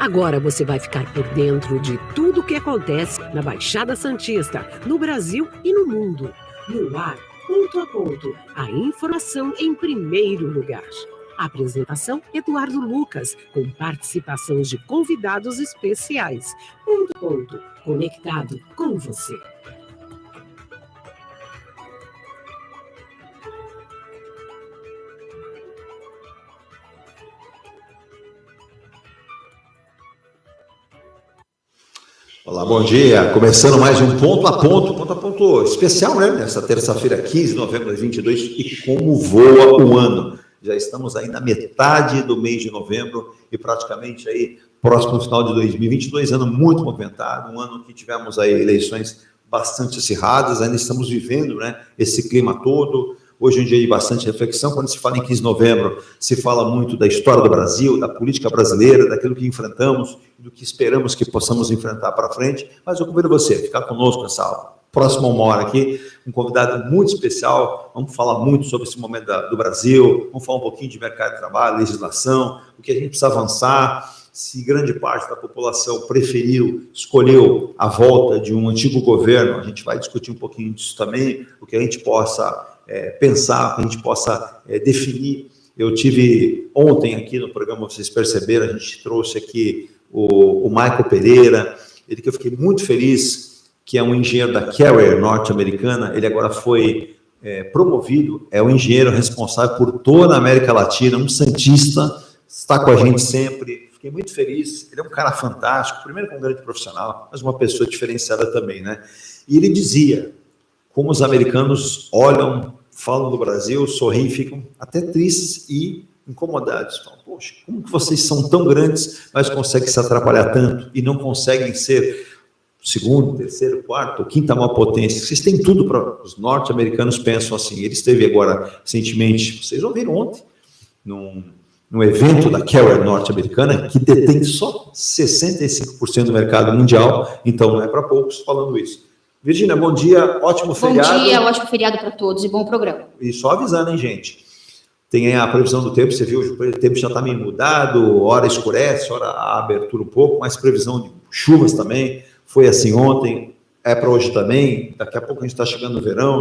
Agora você vai ficar por dentro de tudo o que acontece na Baixada Santista, no Brasil e no mundo. No ar, ponto a ponto, a informação em primeiro lugar. Apresentação: Eduardo Lucas, com participação de convidados especiais. Ponto a ponto, conectado com você. Olá, bom dia. Começando mais um ponto a ponto especial, né? Nessa terça-feira, 15 de novembro de 2022, e como voa o ano. Já estamos aí na metade do mês de novembro e praticamente aí próximo do final de 2022, ano muito movimentado, um ano que tivemos aí eleições bastante acirradas, ainda estamos vivendo, né, esse clima todo. Hoje é um dia de bastante reflexão. Quando se fala em 15 de novembro, se fala muito da história do Brasil, da política brasileira, daquilo que enfrentamos, do que esperamos que possamos enfrentar para frente. Mas eu convido você a ficar conosco nessa próxima uma hora aqui, um convidado muito especial. Vamos falar muito sobre esse momento do Brasil, vamos falar um pouquinho de mercado de trabalho, legislação, o que a gente precisa avançar, se grande parte da população escolheu a volta de um antigo governo. A gente vai discutir um pouquinho disso também, o que a gente possa pensar, que a gente possa definir. Eu tive ontem aqui no programa, vocês perceberam, a gente trouxe aqui o Michael Pereira, ele que eu fiquei muito feliz, que é um engenheiro da Carrier norte-americana. Ele agora foi promovido, é o engenheiro responsável por toda a América Latina, um santista, está com a gente sempre. Fiquei muito feliz. Ele é um cara fantástico, primeiro que um grande profissional, mas uma pessoa diferenciada também, né? E ele dizia como os americanos olham, falam do Brasil, sorriem, ficam até tristes e incomodados. Falam: poxa, como que vocês são tão grandes, mas conseguem se atrapalhar tanto e não conseguem ser segundo, terceiro, quarto ou quinta maior potência? Vocês têm tudo para... Os norte-americanos pensam assim. Ele esteve agora, recentemente, vocês ouviram ontem, num evento da Carrier norte-americana, que detém só 65% do mercado mundial, então não é para poucos falando isso. Virgínia, bom dia, ótimo feriado. Bom dia, ótimo feriado para todos e bom programa. E só avisando, hein, gente? Tem aí a previsão do tempo, você viu, o tempo já está meio mudado, hora escurece, hora a abertura um pouco, mas previsão de chuvas também, foi assim ontem, é para hoje também. Daqui a pouco a gente está chegando no verão,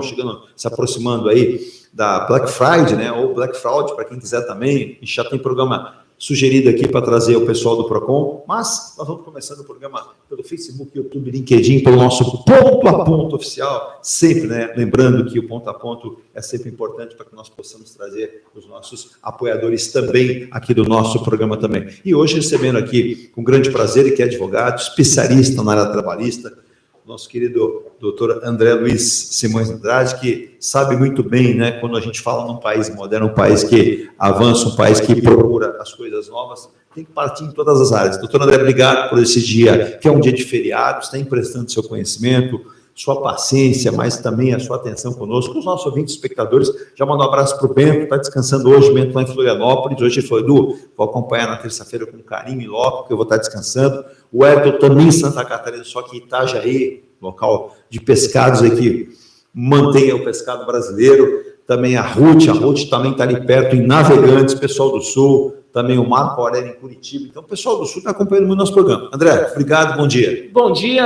se aproximando aí da Black Friday, né, ou Black Fraud, para quem quiser também. A gente já tem programa sugerido aqui para trazer o pessoal do Procon, mas nós vamos começando o programa pelo Facebook, YouTube, LinkedIn, pelo nosso ponto a ponto oficial, sempre, né? Lembrando que o ponto a ponto é sempre importante para que nós possamos trazer os nossos apoiadores também aqui do nosso programa também. E hoje recebendo aqui com grande prazer, e que é advogado, especialista na área trabalhista, nosso querido doutor André Luiz Simões Andrade, que sabe muito bem, né, quando a gente fala num país moderno, um país que avança, um país que procura as coisas novas, tem que partir em todas as áreas. Doutor André, obrigado por esse dia, que é um dia de feriado, está emprestando seu conhecimento, sua paciência, mas também a sua atenção conosco, os nossos ouvintes, espectadores. Já mando um abraço para o Bento, está descansando hoje, o Bento lá em Florianópolis. Hoje ele falou: Edu, vou acompanhar na terça-feira com carinho e logo, que eu vou estar descansando. O Elton também em Santa Catarina, só que em Itajaí, local de pescados aqui, mantenha o pescado brasileiro. Também a Ruth também está ali perto, em Navegantes, pessoal do Sul, também o Marco Aurélio em Curitiba. Então, o pessoal do Sul está acompanhando muito o nosso programa. André, obrigado, bom dia. Bom dia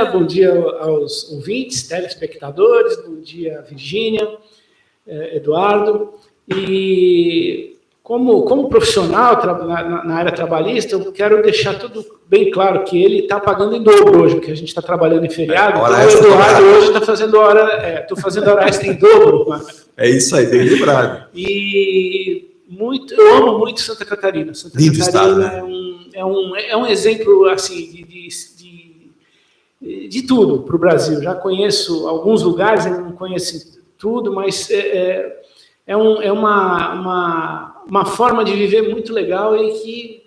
aos ouvintes, telespectadores, bom dia, Virgínia, Eduardo. E como profissional na área trabalhista, eu quero deixar tudo bem claro que ele está pagando em dobro hoje, porque a gente está trabalando em feriado. Então, o Eduardo hoje está fazendo estou fazendo hora extra em dobro. É isso aí, bem lembrado. E eu amo muito Santa Catarina. Santa Lindo Catarina estado, né? é um exemplo assim de tudo para o Brasil. Já conheço alguns lugares, ainda não conheço tudo, mas é uma forma de viver muito legal e que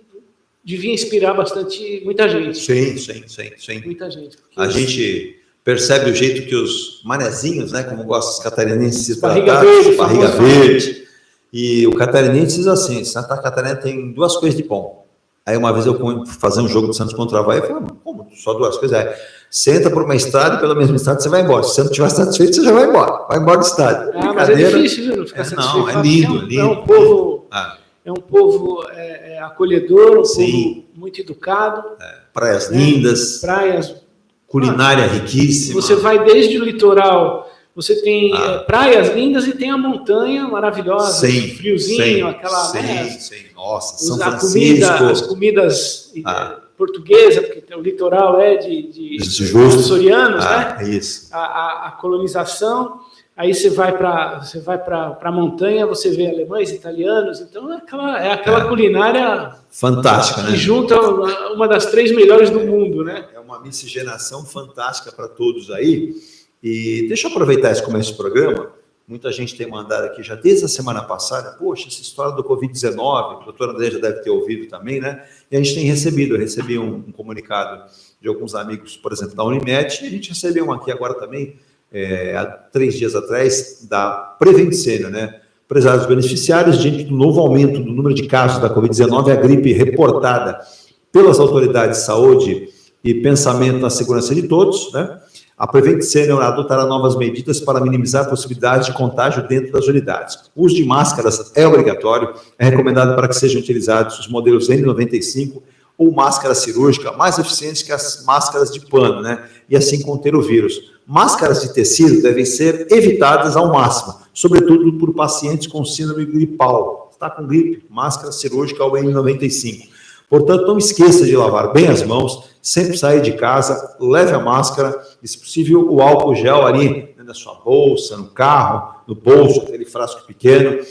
devia inspirar muita gente. Sim. Muita gente. A gente percebe o jeito que os manezinhos, né, como gostam os catarinenses, barriga verde. E o catarinense diz assim: Santa Catarina tem duas coisas de bom. Aí uma vez eu fui fazer um jogo do Santos contra o Avaí, eu falei: como? Só duas coisas? Você entra por uma estrada e pelo mesmo estado você vai embora. Se você não estiver satisfeito, você já vai embora. Vai embora do estádio. Mas é difícil, viu? Não ficar satisfeito. Não, é lindo. É um povo acolhedor, um povo muito educado. Praias né? Lindas, Praias... culinária riquíssima. Você vai desde o litoral, você tem praias lindas e tem a montanha maravilhosa, friozinho, aquela... Sim. Nossa, São A Francisco. comida, as comidas portuguesas, porque o litoral é de açorianos, né? Isso. A colonização, aí você vai para a montanha, você vê alemães, italianos, então é aquela culinária fantástica, que né? junta uma das 3 melhores do mundo, né? É uma miscigenação fantástica para todos aí. E deixa eu aproveitar esse começo do programa. Muita gente tem mandado aqui já desde a semana passada, poxa, essa história do Covid-19, o doutor André já deve ter ouvido também, né? E a gente tem recebido, eu recebi um comunicado de alguns amigos, por exemplo, da Unimed, e a gente recebeu um aqui agora também, há 3 dias atrás, da Prevent Senior, né? Prezados beneficiários, diante do novo aumento do número de casos da Covid-19, a gripe reportada pelas autoridades de saúde e pensamento na segurança de todos, né? A Prevent Senior adotará novas medidas para minimizar a possibilidade de contágio dentro das unidades. O uso de máscaras é obrigatório, é recomendado para que sejam utilizados os modelos N95 ou máscara cirúrgica, mais eficientes que as máscaras de pano, né? E assim conter o vírus. Máscaras de tecido devem ser evitadas ao máximo, sobretudo por pacientes com síndrome gripal. Está com gripe, máscara cirúrgica ou N95. Portanto, não esqueça de lavar bem as mãos, sempre sair de casa, leve a máscara, e se possível o álcool gel ali na sua bolsa, no carro, no bolso, aquele frasco pequeno.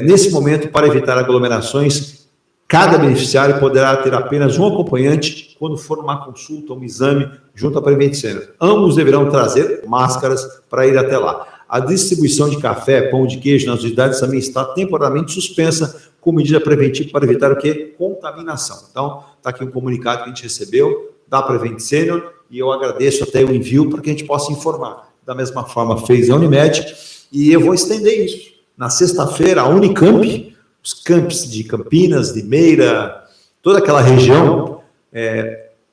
Nesse momento, para evitar aglomerações, cada beneficiário poderá ter apenas um acompanhante quando for uma consulta ou um exame junto à Prevent Senior. Ambos deverão trazer máscaras para ir até lá. A distribuição de café, pão de queijo nas unidades também está temporariamente suspensa com medida preventiva para evitar o quê? Contaminação. Então, está aqui um comunicado que a gente recebeu da Prevent Senior e eu agradeço até o envio para que a gente possa informar. Da mesma forma fez a Unimed e eu vou estender isso. Na sexta-feira, a Unicamp, os campos de Campinas, de Meira, toda aquela região,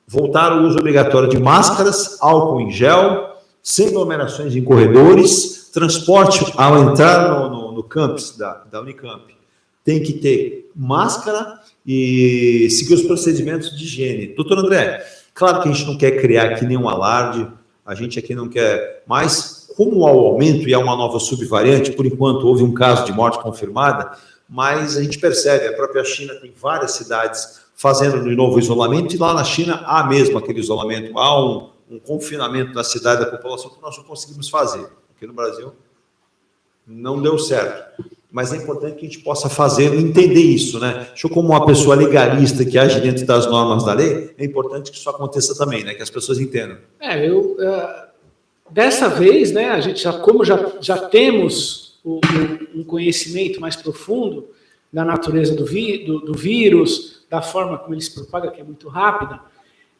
voltaram ao uso obrigatório de máscaras, álcool em gel, sem aglomerações em corredores, transporte ao entrar no campus da Unicamp. Tem que ter máscara e seguir os procedimentos de higiene. Doutor André, claro que a gente não quer criar aqui nenhum alarde, a gente aqui não quer, mas como há o aumento e há uma nova subvariante, por enquanto houve um caso de morte confirmada, mas a gente percebe, a própria China tem várias cidades fazendo de novo isolamento, e lá na China há mesmo aquele isolamento, há um confinamento da cidade, da população, que nós não conseguimos fazer. Aqui no Brasil não deu certo. Mas é importante que a gente possa fazer, entender isso, né? Eu, como uma pessoa legalista que age dentro das normas da lei, é importante que isso aconteça também, né? Que as pessoas entendam. Dessa vez, né, a gente já temos um conhecimento mais profundo da natureza do vírus, da forma como ele se propaga, que é muito rápida,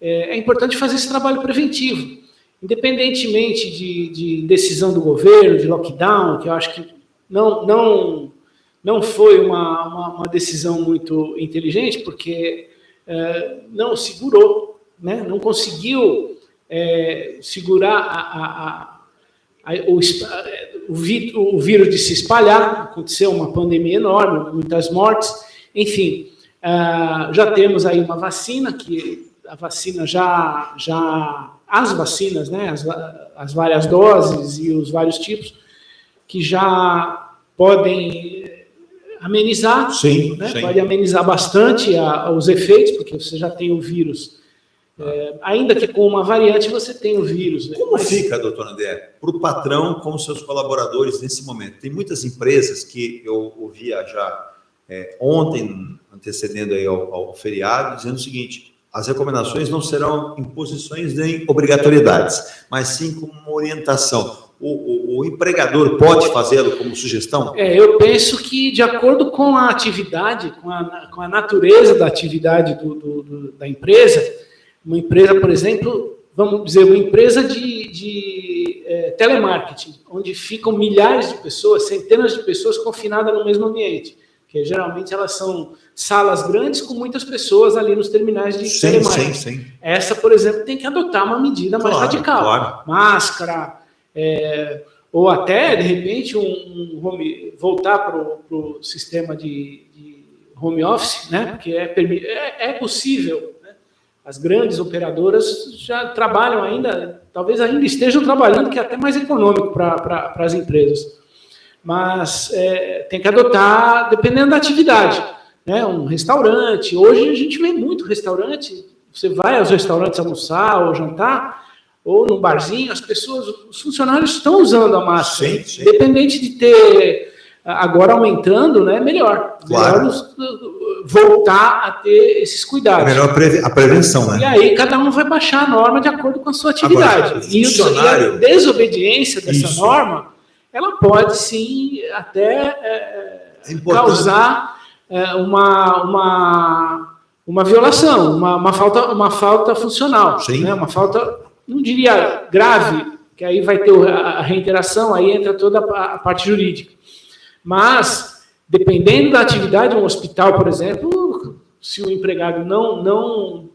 é importante fazer esse trabalho preventivo. Independentemente de decisão do governo, de lockdown, que eu acho que não foi uma decisão muito inteligente, porque não segurou, né? Não conseguiu segurar o vírus de se espalhar. Aconteceu uma pandemia enorme, muitas mortes, enfim. Já temos aí uma vacina, que a vacina as vacinas, né? As várias doses e os vários tipos, que já podem amenizar, sim, né? Sim. Pode amenizar bastante os efeitos, porque você já tem o vírus. Ainda que com uma variante você tem o vírus. Né? Como fica, doutor André, para o patrão com seus colaboradores nesse momento? Tem muitas empresas que eu ouvia já ontem, antecedendo aí ao feriado, dizendo o seguinte: as recomendações não serão imposições nem obrigatoriedades, mas sim como uma orientação. O empregador pode fazê-lo como sugestão? Eu penso que, de acordo com a atividade, com a natureza da atividade da empresa, uma empresa, por exemplo, vamos dizer, uma empresa de telemarketing, onde ficam milhares de pessoas, centenas de pessoas confinadas no mesmo ambiente, que geralmente elas são salas grandes com muitas pessoas ali nos terminais de telemarketing. Sim. Essa, por exemplo, tem que adotar uma medida mais radical. Claro. Máscara, ou até, de repente, voltar para o sistema de home office, né? Porque é possível, né? As grandes operadoras já trabalham ainda, talvez ainda estejam trabalhando, que é até mais econômico para as empresas. Mas tem que adotar, dependendo da atividade, né? Um restaurante, hoje a gente vê muito restaurante, você vai aos restaurantes almoçar ou jantar, ou num barzinho, os funcionários estão usando a máscara. Sim, sim. Independente de ter, agora aumentando, né, melhor. Claro. Melhor voltar a ter esses cuidados. Melhor a prevenção, né? E aí cada um vai baixar a norma de acordo com a sua atividade. Agora, funcionário... E a desobediência dessa norma, ela pode sim até causar uma violação, uma falta funcional, né? Uma falta, não diria grave, que aí vai ter a reiteração, aí entra toda a parte jurídica. Mas, dependendo da atividade, um hospital, por exemplo, se o empregado não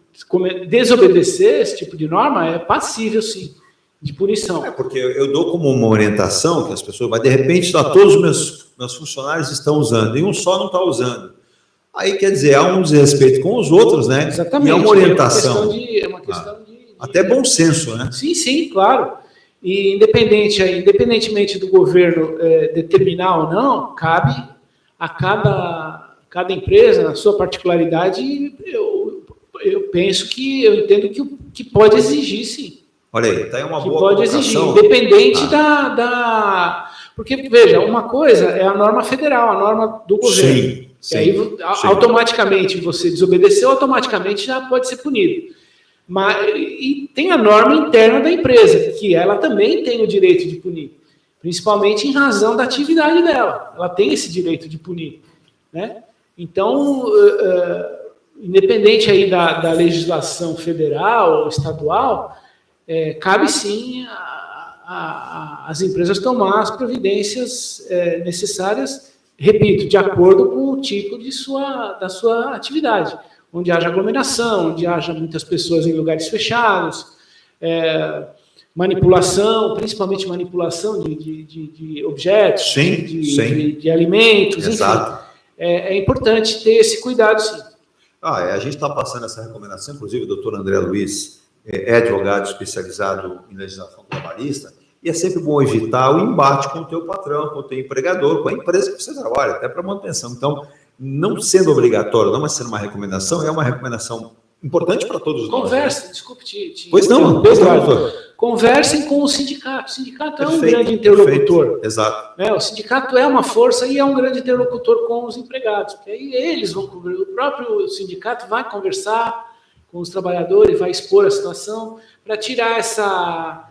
desobedecer esse tipo de norma, é passível, sim, de punição. Porque eu dou como uma orientação que as pessoas, mas de repente todos os meus funcionários estão usando, e um só não está usando. Aí, quer dizer, há um desrespeito com os outros, né? Exatamente. E é uma orientação. É uma questão de até bom senso, né? Sim, claro. E independentemente do governo determinar ou não, cabe a cada empresa, na sua particularidade, eu entendo que pode exigir, sim. Olha aí, tá aí uma boa pode exigir, independente Porque, veja, uma coisa é a norma federal, a norma do governo. Sim, aí, automaticamente, você desobedeceu, automaticamente já pode ser punido. E tem a norma interna da empresa, que ela também tem o direito de punir, principalmente em razão da atividade dela. Ela tem esse direito de punir, né? Então, independente aí da legislação federal ou estadual, cabe sim as empresas tomar as providências necessárias, repito, de acordo com o tipo da sua atividade. Onde haja aglomeração, onde haja muitas pessoas em lugares fechados, manipulação, principalmente manipulação de objetos, de alimentos, Exato. Enfim. É importante ter esse cuidado, sim. A gente está passando essa recomendação, inclusive o doutor André Luiz é advogado especializado em legislação trabalhista, e é sempre bom evitar o embate com o teu patrão, com o teu empregador, com a empresa que você trabalha, até para manutenção. Então, não sendo obrigatório, não, mas sendo uma recomendação, é uma recomendação importante para todos nós. Conversem, né? Desculpe Pois não, doutor. Conversem com o sindicato. O sindicato é um grande interlocutor. Perfeito. Exato. O sindicato é uma força e é um grande interlocutor com os empregados. Porque aí eles vão cobrir, o próprio sindicato vai conversar com os trabalhadores, vai expor a situação para tirar essa...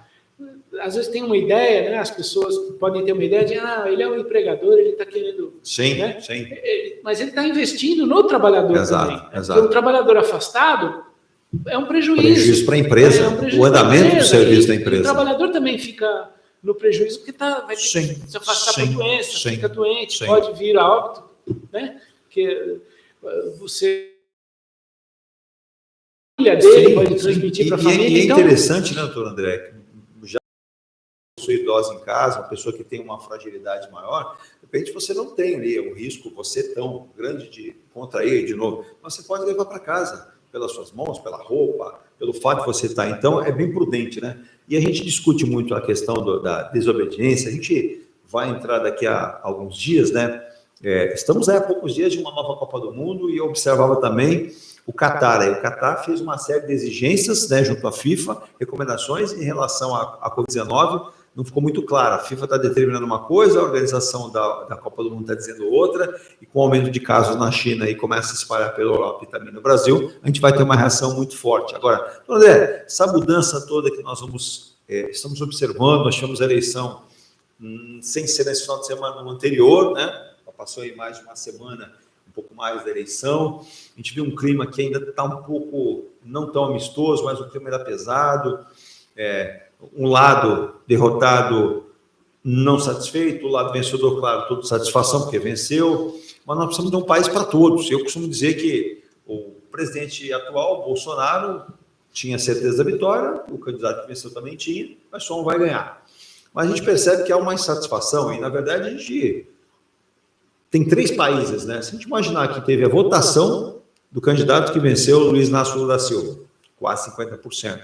Às vezes tem uma ideia, né? As pessoas podem ter uma ideia de ele é um empregador, ele está querendo... Sim, né? sim. Mas ele está investindo no trabalhador também. Exato. Porque o trabalhador afastado é um prejuízo. Prejuízo para a empresa, o andamento do serviço da empresa. O trabalhador também fica no prejuízo porque vai ter que se afastar por doença, fica doente, pode vir a óbito, né? Porque você... A família dele pode transmitir para a família. E é interessante, né, doutor André? Já sua idosa em casa, uma pessoa que tem uma fragilidade maior, de repente você não tem ali o risco, você tão grande de contrair de novo, mas você pode levar para casa, pelas suas mãos, pela roupa, pelo fato de você estar. Então, é bem prudente, né? E a gente discute muito a questão da desobediência, a gente vai entrar daqui a alguns dias, né? Estamos aí há poucos dias de uma nova Copa do Mundo e eu observava também o Catar. O Catar fez uma série de exigências, né, junto à FIFA, recomendações em relação à Covid-19, não ficou muito claro. A FIFA está determinando uma coisa, a organização da Copa do Mundo está dizendo outra, e com o aumento de casos na China e começa a se espalhar pela Europa e também no Brasil, a gente vai ter uma reação muito forte. Agora, André, essa mudança toda que nós estamos observando, nós tivemos a eleição sem ser nesse final de semana no anterior, né? Passou aí mais de uma semana, um pouco mais da eleição, a gente viu um clima que ainda está um pouco, não tão amistoso, mas o clima ainda pesado, um lado derrotado não satisfeito, o lado vencedor, claro, toda satisfação, porque venceu, mas nós precisamos de um país para todos. Eu costumo dizer que o presidente atual, Bolsonaro, tinha certeza da vitória, o candidato que venceu também tinha, mas só um vai ganhar. Mas a gente percebe que há uma insatisfação, e na verdade a gente tem 3 países, né? Se a gente imaginar que teve a votação do candidato que venceu, Luiz Inácio Lula da Silva, quase 50%.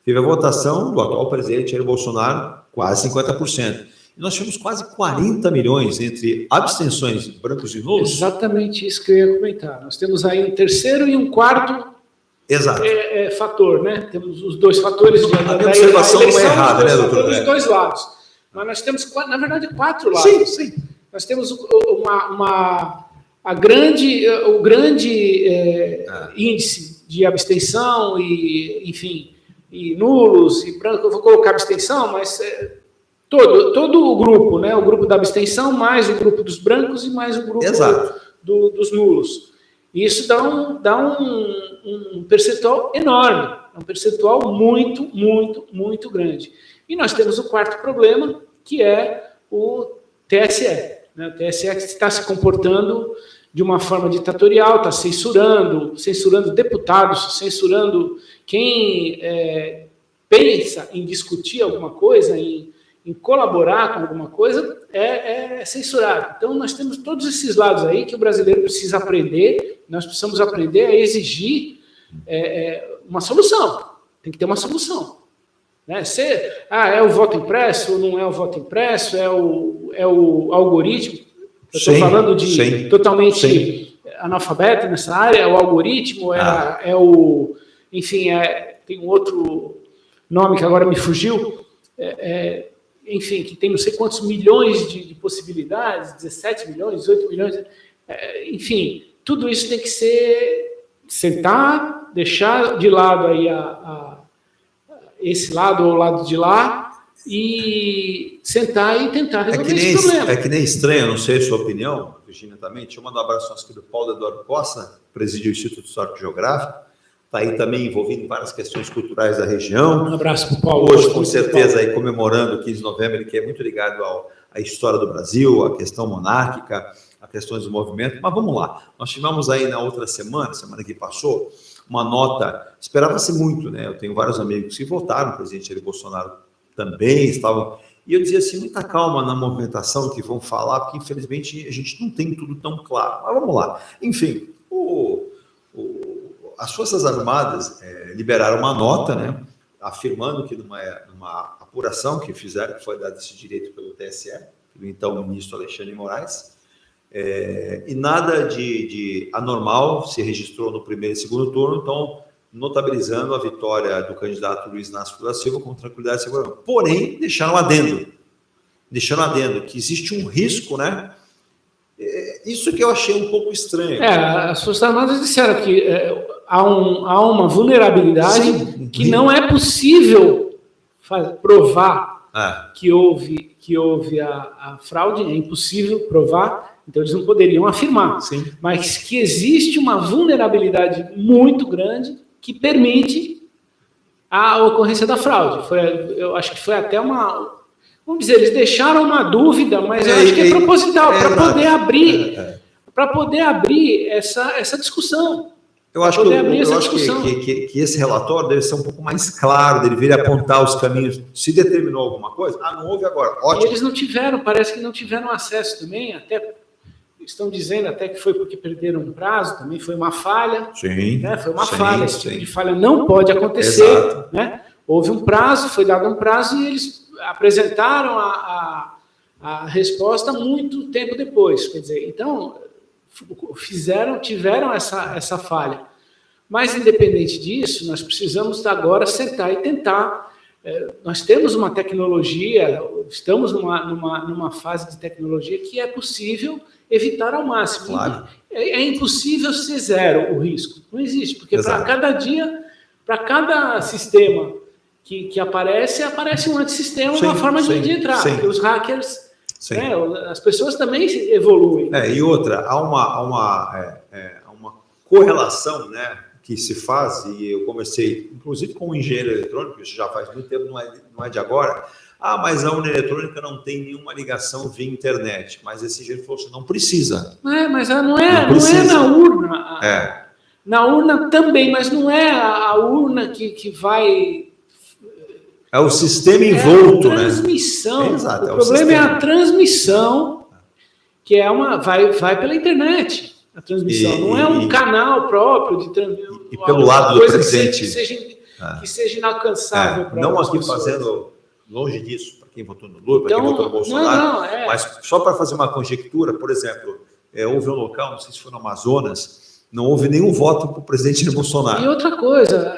Teve a votação do atual presidente Jair Bolsonaro, quase 50%. E nós tivemos quase 40 milhões entre abstenções brancos e nulos. Exatamente isso que eu ia comentar. Nós temos aí um terceiro e um quarto fator, né? Temos os 2 fatores a minha observação não é errada, né, doutor? Dos 2 lados. Mas nós temos, na verdade, 4 lados. Sim. Nós temos o grande índice de abstenção e, enfim, e nulos e brancos. Eu vou colocar abstenção, mas todo o grupo, né? O grupo da abstenção, mais o grupo dos brancos e mais o grupo dos nulos. E isso dá um percentual enorme, um percentual muito, muito, muito grande. E nós temos o quarto problema, que é o TSE. Né? O TSE que está se comportando de uma forma ditatorial, está censurando deputados, censurando quem pensa em discutir alguma coisa, em colaborar com alguma coisa, é censurado. Então, nós temos todos esses lados aí que o brasileiro precisa aprender, nós precisamos aprender a exigir uma solução. Tem que ter uma solução. Né? É o voto impresso ou não é o voto impresso, é o algoritmo. Eu estou falando de totalmente analfabeto nessa área, é o algoritmo, enfim, tem um outro nome que agora me fugiu, enfim, que tem não sei quantos milhões de possibilidades, 17 milhões, 18 milhões, enfim, tudo isso tem que sentar, deixar de lado aí esse lado ou o lado de lá e sentar e tentar resolver esse problema. É que nem estranho, não sei a sua opinião, Virgínia também, deixa eu mandar um abraço ao nosso querido Paulo Eduardo Costa, presidiu o Instituto Histórico e Geográfico, está aí também envolvido em várias questões culturais da região. Um abraço para o Paulo. Hoje, com certeza, aí comemorando o 15 de novembro, ele que é muito ligado à história do Brasil, à questão monárquica, a questões do movimento. Mas vamos lá. Nós tivemos aí na outra semana que passou, uma nota, esperava-se muito, né? Eu tenho vários amigos que votaram, o presidente Jair Bolsonaro também estavam, e eu dizia assim, muita calma na movimentação que vão falar, porque infelizmente a gente não tem tudo tão claro. Mas vamos lá. Enfim, as Forças Armadas liberaram uma nota, né, afirmando que numa apuração que fizeram, que foi dado esse direito pelo TSE, pelo então ministro Alexandre de Moraes, e nada de anormal se registrou no primeiro e segundo turno, então notabilizando a vitória do candidato Luiz Inácio Lula da Silva com tranquilidade e segurança. Porém, deixaram adendo que existe um risco, né? Isso que eu achei um pouco estranho. As Forças Armadas disseram que há uma vulnerabilidade que não é possível provar que houve a fraude, é impossível provar, então eles não poderiam afirmar. Sim. Mas que existe uma vulnerabilidade muito grande que permite a ocorrência da fraude. Eu acho que foi até uma... Vamos dizer, eles deixaram uma dúvida, mas eu acho que é proposital, para poder abrir essa discussão. Eu acho que esse relatório deve ser um pouco mais claro, dele vir apontar os caminhos. Se determinou alguma coisa, não houve agora. Ótimo. E eles não tiveram, parece que não tiveram acesso também, até estão dizendo até que foi porque perderam um prazo, também foi uma falha. Sim. Né? Foi uma falha, esse tipo de falha não pode acontecer. Exato. Né? Houve um prazo, foi dado um prazo e eles apresentaram a resposta muito tempo depois. Quer dizer, então, tiveram essa falha. Mas, independente disso, nós precisamos agora sentar e tentar. Nós temos uma tecnologia, estamos numa fase de tecnologia que é possível evitar ao máximo. Claro. É impossível ser zero o risco. Não existe, porque para cada dia, para cada sistema que aparece um antissistema, uma forma de entrar. Porque os hackers, as pessoas também evoluem. E outra, há uma correlação, né, que se faz, e eu conversei, inclusive, com um engenheiro eletrônico, isso já faz muito tempo, não é de agora. Mas a urna eletrônica não tem nenhuma ligação via internet. Mas esse engenheiro falou assim, não precisa. Mas não é na urna. Na urna também, mas não é a urna que vai... É o sistema envolto, né? É a transmissão. Exato, o problema é a transmissão que é vai pela internet a transmissão, não é um canal próprio de transmissão. E pelo lado do presidente. Que seja inalcançável. Não aqui pessoas. Fazendo longe disso, para quem votou no Lula, para quem votou no Bolsonaro, mas só para fazer uma conjectura, por exemplo, houve um local, não sei se foi no Amazonas, não houve nenhum voto para o presidente Bolsonaro. E outra coisa,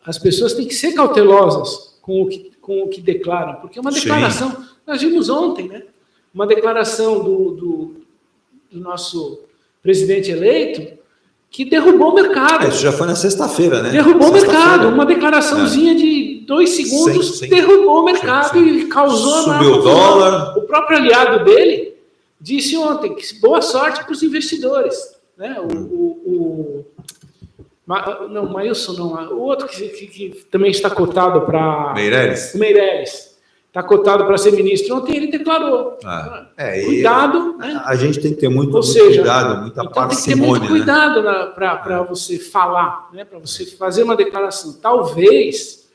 as pessoas têm que ser cautelosas com o que declaram, porque é uma declaração, sim. Nós vimos ontem, né? Uma declaração do nosso presidente eleito que derrubou o mercado. Isso já foi na sexta-feira, né? Derrubou o mercado, uma declaraçãozinha de 2 segundos, sim. Derrubou o mercado e causou... Subiu o dólar. O próprio aliado dele disse ontem que boa sorte para os investidores, né? Não, Maílson não, o outro que também está cotado para... Meirelles. O Meirelles. Está cotado para ser ministro. Ontem ele declarou. Cuidado. Né? A gente tem que ter muito cuidado, muita então parcimônia. Tem que ter muito cuidado, né? Para você falar, né? Para você fazer uma declaração. Talvez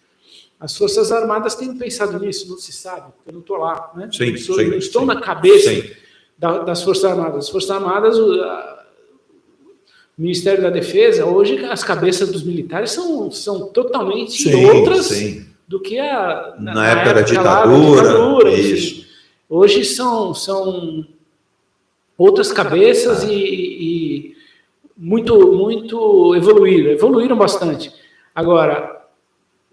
as Forças Armadas tenham pensado nisso, não se sabe, eu não estou lá. Né? Sim, não estou na cabeça das Forças Armadas. As Forças Armadas, o Ministério da Defesa, hoje as cabeças dos militares são totalmente outras... Sim. Do que na época da ditadura. Isso. Hoje são outras cabeças e muito evoluíram bastante. Agora,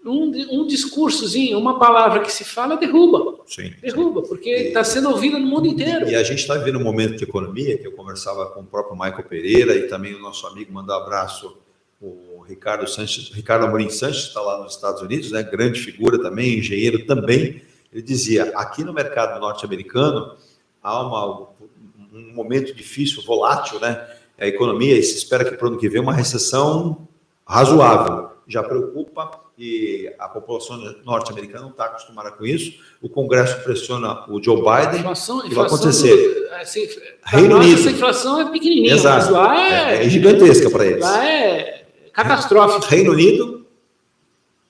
um discursozinho, uma palavra que se fala, derruba. Sim. Derruba, porque está sendo ouvida no mundo inteiro. E a gente está vivendo um momento de economia, que eu conversava com o próprio Michael Pereira e também o nosso amigo, mandar um abraço, o Ricardo Amorim Sanches, está lá nos Estados Unidos, né, grande figura também, engenheiro também. Ele dizia, aqui no mercado norte-americano há um momento difícil, volátil, né, a economia, e se espera que para o ano que vem uma recessão razoável. Já preocupa e a população norte-americana não está acostumada com isso. O Congresso pressiona o Joe Biden. Inflação vai acontecer. Reino Unido. Essa inflação é pequenininha, exato. Mas lá é gigantesca para eles. Lá é catastrófico. Reino Unido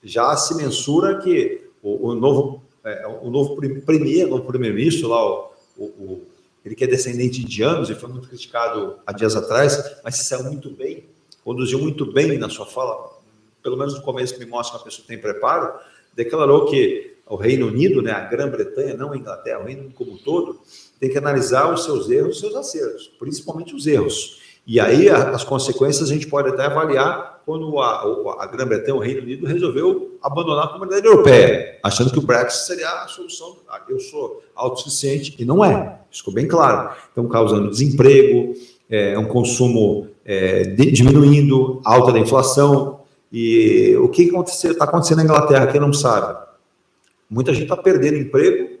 já se mensura que o novo primeiro-ministro lá, ele que é descendente de indianos e foi muito criticado há dias atrás, mas se saiu muito bem, conduziu muito bem na sua fala, pelo menos no começo me mostra que a pessoa tem preparo, declarou que o Reino Unido, né, a Grã-Bretanha, não a Inglaterra, o Reino Unido como um todo, tem que analisar os seus erros e os seus acertos, principalmente os erros. E aí as consequências a gente pode até avaliar quando a Grã-Bretanha, o Reino Unido, resolveu abandonar a Comunidade Europeia, achando que o Brexit seria a solução. Eu sou autossuficiente, e não é. Isso ficou bem claro. Estão causando desemprego, um consumo diminuindo, alta da inflação. E o que está acontecendo na Inglaterra, quem não sabe? Muita gente está perdendo emprego,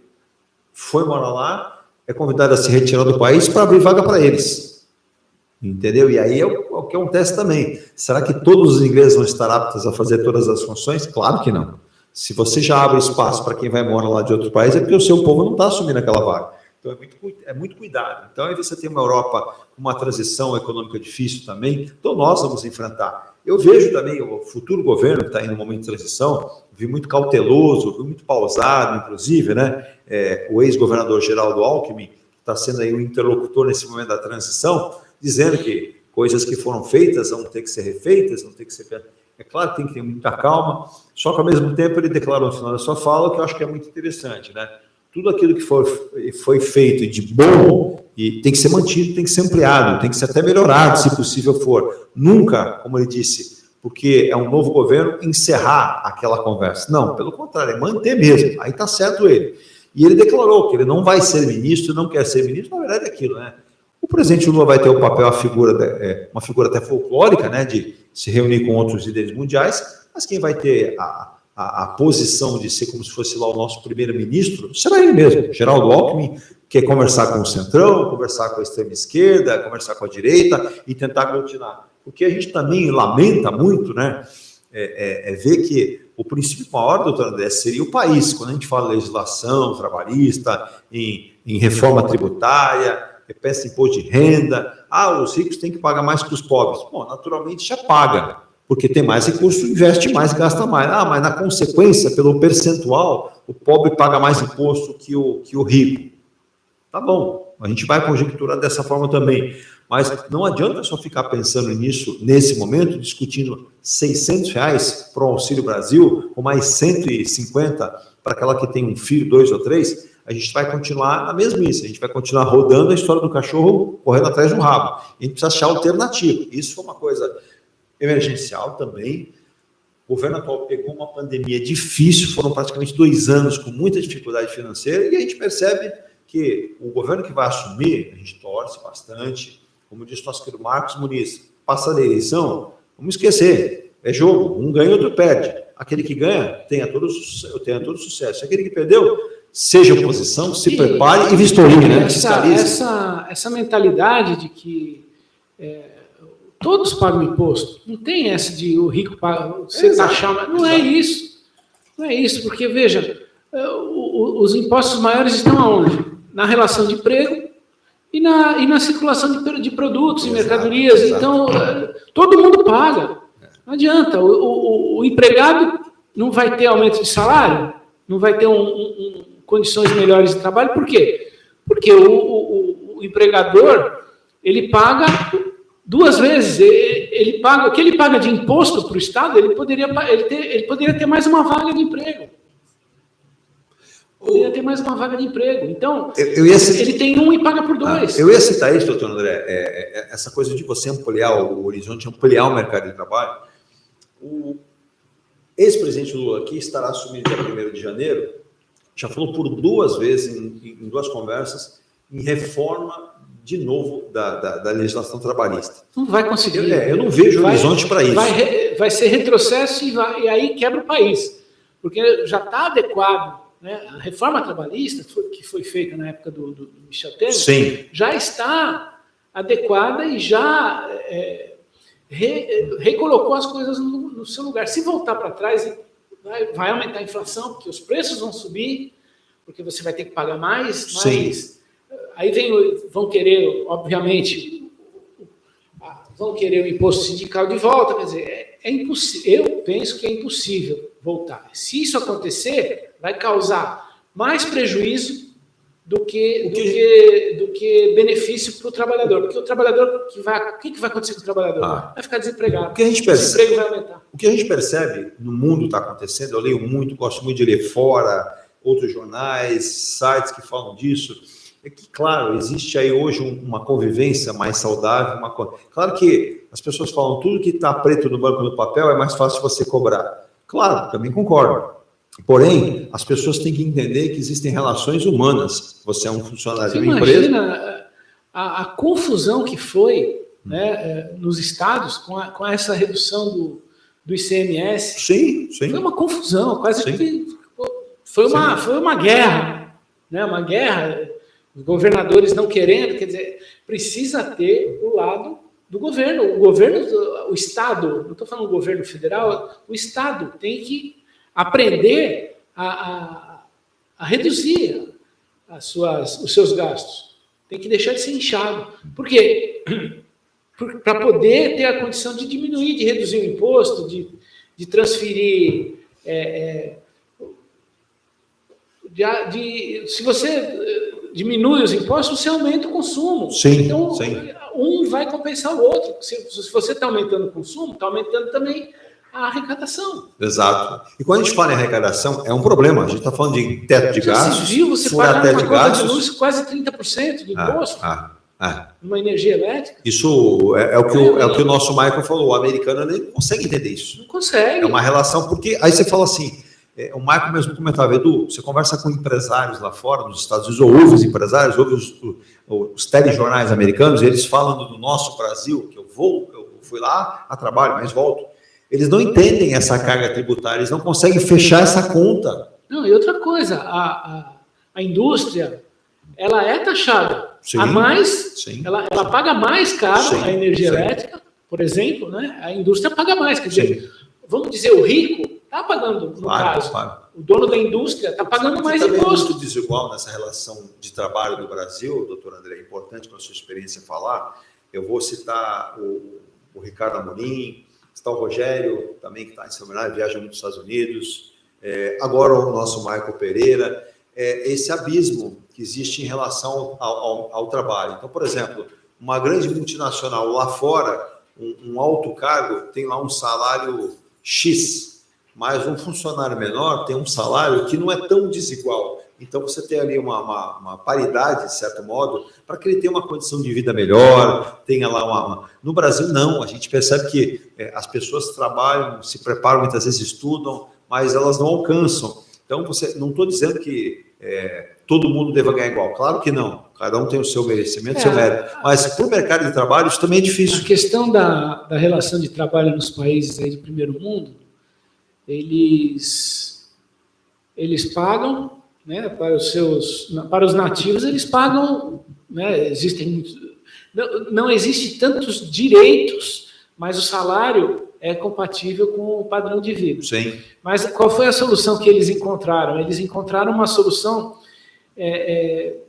foi morar lá, é convidado a se retirar do país para abrir vaga para eles. Entendeu? E aí é o que acontece também. Será que todos os ingleses vão estar aptos a fazer todas as funções? Claro que não. Se você já abre espaço para quem vai morar lá de outro país, é porque o seu povo não está assumindo aquela vaga. Então é muito cuidado. Então aí você tem uma Europa com uma transição econômica difícil também. Então nós vamos enfrentar. Eu vejo também o futuro governo que está aí no momento de transição, vi muito cauteloso, vi muito pausado, inclusive, né? O ex-governador Geraldo Alckmin está sendo aí um interlocutor nesse momento da transição, dizendo que coisas que foram feitas vão ter que ser refeitas, vão ter que ser... É claro que tem que ter muita calma, só que ao mesmo tempo ele declarou no final da sua fala, que eu acho que é muito interessante, né? Tudo aquilo que foi feito de bom e tem que ser mantido, tem que ser ampliado, tem que ser até melhorado, se possível for. Nunca, como ele disse, porque é um novo governo, encerrar aquela conversa. Não, pelo contrário, é manter mesmo. Aí está certo ele. E ele declarou que ele não vai ser ministro, não quer ser ministro, na verdade é aquilo, né? O presidente Lula vai ter o papel, uma figura até folclórica, né, de se reunir com outros líderes mundiais, mas quem vai ter a posição de ser como se fosse lá o nosso primeiro-ministro será ele mesmo, Geraldo Alckmin, que é conversar com o centrão, conversar com a extrema-esquerda, conversar com a direita e tentar aglutinar. O que a gente também lamenta muito, né, é ver que o princípio maior, doutor André, seria o país. Quando a gente fala em legislação trabalhista, em reforma tributária, peça imposto de renda, os ricos têm que pagar mais que os pobres. Bom, naturalmente já paga, porque tem mais recurso, investe mais, gasta mais. Mas na consequência, pelo percentual, o pobre paga mais imposto que o rico. Tá bom, A gente vai conjecturar dessa forma também. Mas não adianta só ficar pensando nisso, nesse momento, discutindo R$600 para o Auxílio Brasil, ou mais 150 para aquela que tem um filho, 2 ou 3. A gente vai continuar na mesmice, a gente vai continuar rodando a história do cachorro correndo atrás de um rabo. A gente precisa achar alternativa. Isso foi uma coisa emergencial também. O governo atual pegou uma pandemia difícil, foram praticamente 2 anos com muita dificuldade financeira, e a gente percebe que o governo que vai assumir, a gente torce bastante, como disse o nosso querido Marcos Muniz, passar da eleição, vamos esquecer, é jogo, um ganha, outro perde. Aquele que ganha, tenha todo sucesso. Aquele que perdeu, seja oposição, se prepare e vistorie, né? Essa mentalidade de que todos pagam imposto, não tem essa de o rico paga, você taxar, não é isso. Não é isso, porque, veja, os impostos maiores estão aonde? Na relação de emprego e na circulação de produtos e mercadorias. Então, todo mundo paga. Não adianta. O empregado não vai ter aumento de salário, não vai ter condições melhores de trabalho. Por quê? Porque o empregador, ele paga 2 vezes. Ele paga, o que ele paga de imposto para o Estado, ele poderia ter mais uma vaga de emprego. Poderia ter mais uma vaga de emprego. Então, ele tem um e paga por 2. Eu ia citar isso, doutor André, essa coisa de você ampliar o horizonte, ampliar o mercado de trabalho. O ex-presidente Lula, que estará assumindo dia 1º de janeiro, já falou por 2 vezes, em 2 conversas, em reforma, de novo, da legislação trabalhista. Não vai conseguir. Eu não vejo horizonte para isso. Vai ser retrocesso e aí quebra o país. Porque já está adequado. Né? A reforma trabalhista, que foi feita na época do Michel Temer, sim, já está adequada e já recolocou as coisas no seu lugar. Se voltar para trás, vai aumentar a inflação, porque os preços vão subir, porque você vai ter que pagar mais. Aí vão querer, obviamente, vão querer o imposto sindical de volta. Quer dizer, é impossível. Eu penso que é impossível voltar. Se isso acontecer, vai causar mais prejuízo do que benefício para o trabalhador. Porque o trabalhador, o que vai acontecer com o trabalhador? Vai ficar desempregado. O desemprego vai aumentar. O que a gente percebe no mundo está acontecendo, eu leio muito, gosto muito de ler fora, outros jornais, sites que falam disso, é que, claro, existe aí hoje uma convivência mais saudável. Claro que as pessoas falam tudo que está preto no banco do papel é mais fácil você cobrar. Claro, também concordo. Porém, as pessoas têm que entender que existem relações humanas. Você é um funcionário de uma empresa. Imagina a confusão que foi, né, nos estados com essa redução do ICMS. Sim. Foi uma confusão, quase que foi uma guerra, né? Uma guerra, os governadores não querendo, quer dizer, precisa ter o lado do governo. O Estado, não estou falando do governo federal, o Estado tem que aprender a reduzir os seus gastos. Tem que deixar de ser inchado. Por quê? Para poder ter a condição de diminuir, de reduzir o imposto, de transferir. Se você diminui os impostos, você aumenta o consumo. Então, um vai compensar o outro. Se você está aumentando o consumo, está aumentando também a arrecadação. Exato. E quando a gente fala em arrecadação, é um problema. A gente está falando de teto de gastos. Você viu, você paga uma conta de luz quase 30% de imposto numa energia elétrica. Isso é o que o nosso Michael falou. O americano ele não consegue entender isso. Não consegue. É uma relação, porque aí você fala assim, o Michael mesmo comentava, Edu, você conversa com empresários lá fora, nos Estados Unidos, ou ouve os empresários, ouve os telejornais americanos, e eles falam do nosso Brasil, que eu fui lá a trabalho, mas volto. Eles não entendem essa carga tributária, eles não conseguem fechar essa conta. Não, e outra coisa, a indústria, ela é taxada a mais, ela paga mais caro a energia elétrica, por exemplo, né? A indústria paga mais, quer dizer, vamos dizer, o rico está pagando, no caso, o dono da indústria está pagando mais imposto. É muito desigual nessa relação de trabalho no Brasil, doutor André, é importante com a sua experiência falar. Eu vou citar o Ricardo Amorim, está o Rogério, também que está em seminário, viaja muito nos Estados Unidos, agora o nosso Michael Pereira. esse abismo que existe em relação ao trabalho. Então, por exemplo, uma grande multinacional lá fora, um alto cargo tem lá um salário X, mas um funcionário menor tem um salário que não é tão desigual. Então, você tem ali uma paridade, de certo modo, para que ele tenha uma condição de vida melhor, tenha lá No Brasil, não. A gente percebe que as pessoas trabalham, se preparam, muitas vezes estudam, mas elas não alcançam. Então, não estou dizendo que todo mundo deva ganhar igual. Claro que não. Cada um tem o seu merecimento, o seu mérito. Mas, para o mercado de trabalho, isso também é difícil. A questão da relação de trabalho nos países aí do primeiro mundo, eles pagam, né, para os nativos, eles pagam, né, não existe tantos direitos, mas o salário é compatível com o padrão de vida. Sim. Mas qual foi a solução que eles encontraram? Eles encontraram uma solução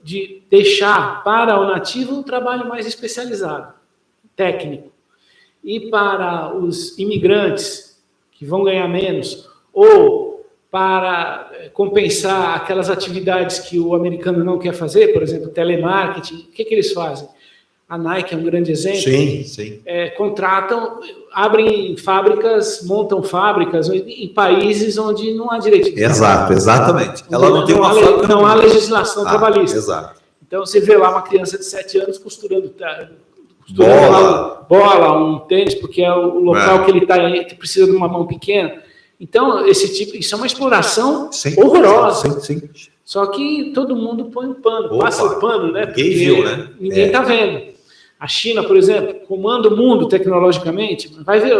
de deixar para o nativo um trabalho mais especializado, técnico. E para os imigrantes, que vão ganhar menos, ou para compensar aquelas atividades que o americano não quer fazer, por exemplo, telemarketing, o que eles fazem? A Nike é um grande exemplo. Sim, sim. Contratam, abrem fábricas, montam fábricas em países onde não há direito de trabalho. Exato, exatamente. Ela não tem uma fábrica. Não há legislação trabalhista. Exato. Então, você vê lá uma criança de 7 anos costurando bola, um tênis, porque é o local que ele está, ele precisa de uma mão pequena. Então, isso é uma exploração horrorosa. Sim. Só que todo mundo põe um pano, passa o pano, né? Ninguém viu, né? Ninguém está vendo. A China, por exemplo, comanda o mundo tecnologicamente, vai ver,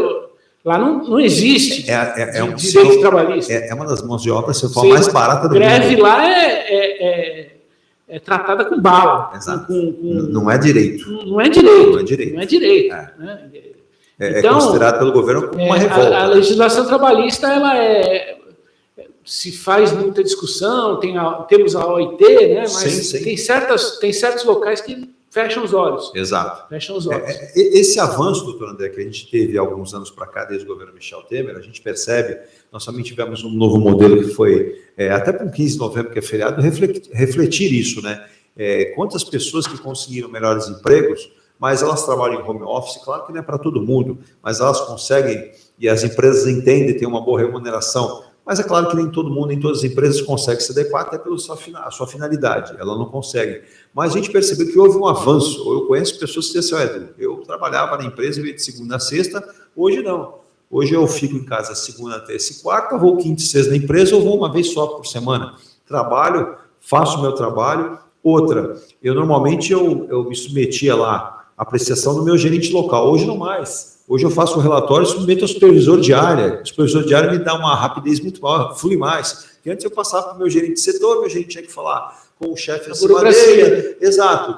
lá não existe direito trabalhista. É uma das mãos de obra, se eu for mais barata do mundo. Greve lá é tratada com bala. Exato. Não é direito. Não é direito. Né? Então, considerado pelo governo como uma revolta. A legislação trabalhista, ela se faz muita discussão, temos a OIT, né? Mas sim. Tem certos locais que fecham os olhos. Exato. Fecham os olhos. Esse avanço, doutor André, que a gente teve há alguns anos para cá, desde o governo Michel Temer, a gente percebe, nós também tivemos um novo modelo que foi, até para o 15 de novembro, que é feriado, refletir isso, né? Quantas pessoas que conseguiram melhores empregos, mas elas trabalham em home office, claro que não é para todo mundo, mas elas conseguem, e as empresas entendem, tem uma boa remuneração, mas é claro que nem todo mundo, nem todas as empresas conseguem se adequar até pela sua finalidade, ela não consegue. Mas a gente percebeu que houve um avanço. Eu conheço pessoas que dizem assim, eu trabalhava na empresa, eu ia de segunda a sexta, hoje não. Hoje eu fico em casa segunda, terça e quarta, vou quinta e sexta na empresa, ou vou uma vez só por semana. Trabalho, faço o meu trabalho. Outra, normalmente eu me submetia lá à apreciação do meu gerente local, hoje não mais. Hoje eu faço um relatório e submeto ao supervisor de área. O supervisor de área me dá uma rapidez muito maior, flui mais. Porque antes eu passava para o meu gerente de setor, meu gerente tinha que falar com o chefe acima dele. Exato,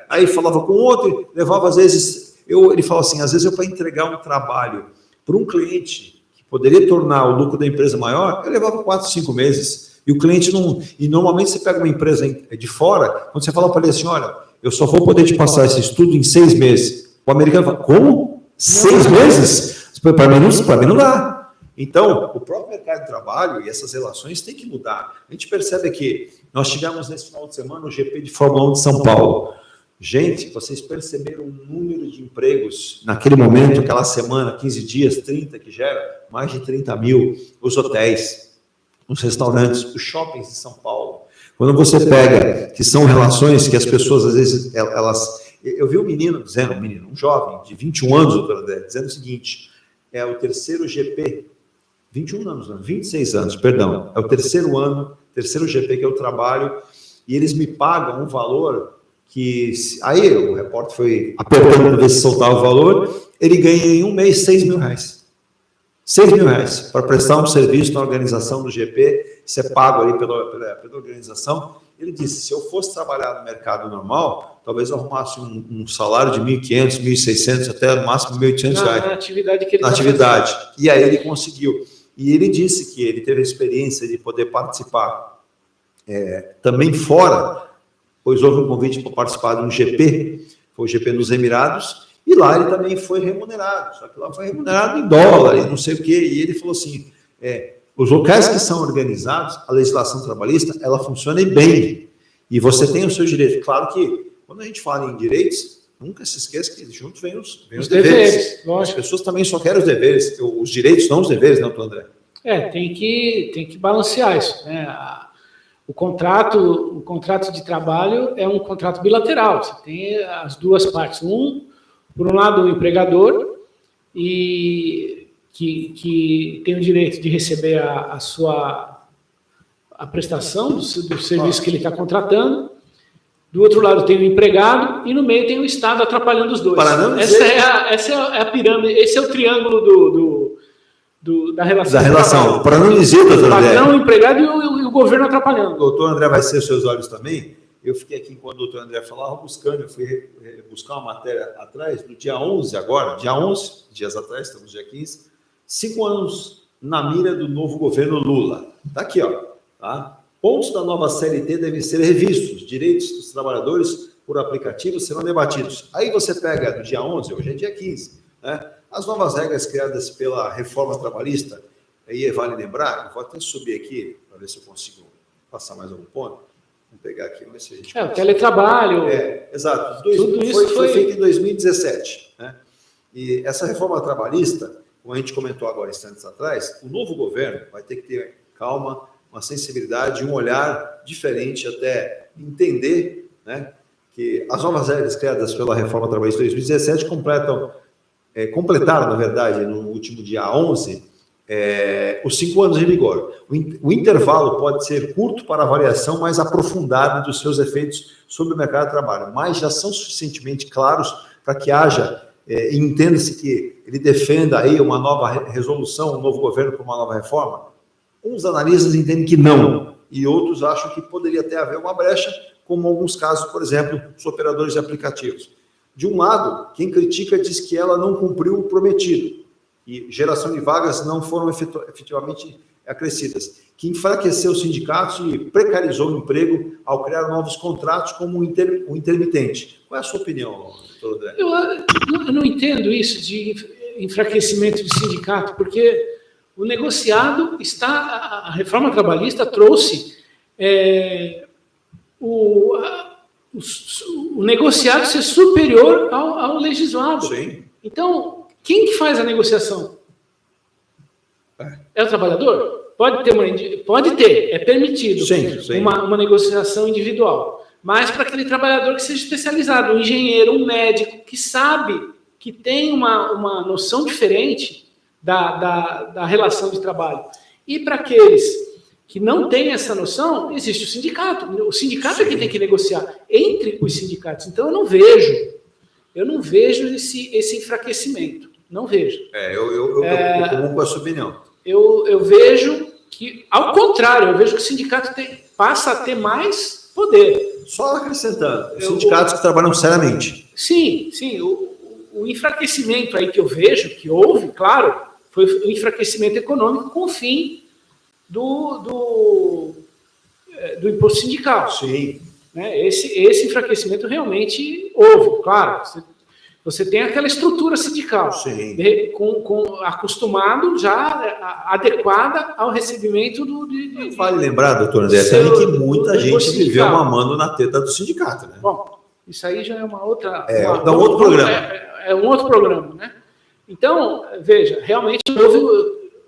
aí falava com outro, levava às vezes, ele falava assim, às vezes para entregar um trabalho para um cliente que poderia tornar o lucro da empresa maior, eu levava 4, 5 meses. E o cliente não... E normalmente você pega uma empresa de fora, quando você fala para ele assim, olha, eu só vou poder te passar esse estudo em 6 meses. O americano fala, como? 6 meses? Para mim não dá. Então, o próprio mercado de trabalho e essas relações têm que mudar. A gente percebe que nós tivemos nesse final de semana o GP de Fórmula 1 de São Paulo. Gente, vocês perceberam o número de empregos naquele momento, aquela semana, 15 dias, 30, que gera mais de 30 mil, os hotéis, os restaurantes, os shoppings de São Paulo. Quando você pega, que são relações que as pessoas, às vezes, eu vi um menino, um jovem de 21 anos, doutor André, dizendo o seguinte, é o terceiro GP, 21 anos, não, 26 anos, perdão, é o terceiro GP que eu trabalho, e eles me pagam um valor que, aí o repórter foi apertando para ver se soltava o valor, ele ganha em um mês 6 mil reais. 6 mil reais para prestar um serviço na organização do GP, isso é pago ali pela organização. Ele disse, se eu fosse trabalhar no mercado normal, talvez eu arrumasse um salário de 1.500, 1.600, até no máximo 1.800 reais. Na atividade que ele na atividade. E aí ele conseguiu. E ele disse que ele teve a experiência de poder participar também fora, pois houve um convite para participar de um GP, foi o GP nos Emirados, e lá ele também foi remunerado, só que lá foi remunerado em dólar, e não sei o quê, e ele falou assim, Os locais que são organizados, a legislação trabalhista, ela funciona bem. E você tem o seu direito. Claro que, quando a gente fala em direitos, nunca se esqueça que juntos vem os deveres. As pessoas também só querem os deveres, os direitos, não os deveres, não, André? Tem que balancear isso, né? O contrato de trabalho é um contrato bilateral. Você tem as duas partes. Por um lado, o empregador, e que tem o direito de receber a prestação do serviço que ele está contratando. Do outro lado tem o empregado e no meio tem o Estado atrapalhando os dois. Essa é a pirâmide, esse é o triângulo da relação. Para não dizer, doutor André. O patrão, o empregado e o governo atrapalhando. O doutor André vai ser os seus olhos também. Eu fiquei aqui enquanto o doutor André falava buscando, eu fui buscar uma matéria atrás, no dia 11 agora, dia 11, dias atrás, estamos no dia 15, 5 anos na mira do novo governo Lula. Está aqui, ó. Tá? Pontos da nova CLT devem ser revistos. Direitos dos trabalhadores por aplicativo serão debatidos. Aí você pega do dia 11, hoje é dia 15, né? As novas regras criadas pela reforma trabalhista, aí vale lembrar, vou até subir aqui para ver se eu consigo passar mais algum ponto. Vamos pegar aqui, vamos ver se a gente... o teletrabalho... exato. Tudo isso foi feito em 2017. Né? E essa reforma trabalhista, como a gente comentou agora instantes atrás, o novo governo vai ter que ter calma, uma sensibilidade, um olhar diferente, até entender, né, que as novas regras criadas pela reforma trabalhista de 2017 completaram, na verdade, no último dia 11, os 5 anos em vigor. O intervalo pode ser curto para avaliação mais aprofundada dos seus efeitos sobre o mercado de trabalho, mas já são suficientemente claros para que haja, e entenda-se que ele defenda aí uma nova resolução, um novo governo para uma nova reforma. Uns analistas entendem que não, e outros acham que poderia até haver uma brecha, como em alguns casos, por exemplo, os operadores de aplicativos. De um lado, quem critica diz que ela não cumpriu o prometido, e geração de vagas não foram efetivamente acrescidas, que enfraqueceu os sindicatos e precarizou o emprego ao criar novos contratos como o intermitente. Qual é a sua opinião, doutor André? Eu não entendo isso de enfraquecimento de sindicato, porque o negociado a reforma trabalhista trouxe o negociado ser superior ao legislado. Sim. Então, quem que faz a negociação? É o trabalhador? Pode ter, é permitido. Sim. Uma negociação individual. Mas para aquele trabalhador que seja especializado, um engenheiro, um médico, que sabe, que tem uma noção diferente da relação de trabalho. E para aqueles que não têm essa noção, existe o sindicato. O sindicato é que tem que negociar entre os sindicatos. Então, eu não vejo esse enfraquecimento. Não vejo. Eu comungo com a sua opinião. Eu vejo que, ao contrário, eu vejo que o sindicato passa a ter mais poder. Só acrescentando, os sindicatos que trabalham seriamente. Sim. O enfraquecimento aí que eu vejo, que houve, claro, foi o enfraquecimento econômico com o fim do imposto sindical. Sim. Né? Esse enfraquecimento realmente houve, claro. Você tem aquela estrutura sindical, acostumado já, adequada ao recebimento Vale lembrar, doutor André, também que muita gente viveu mamando na teta do sindicato. Né? Bom, isso aí já é uma outra... outro programa. É um outro programa, né? Então, veja, realmente houve...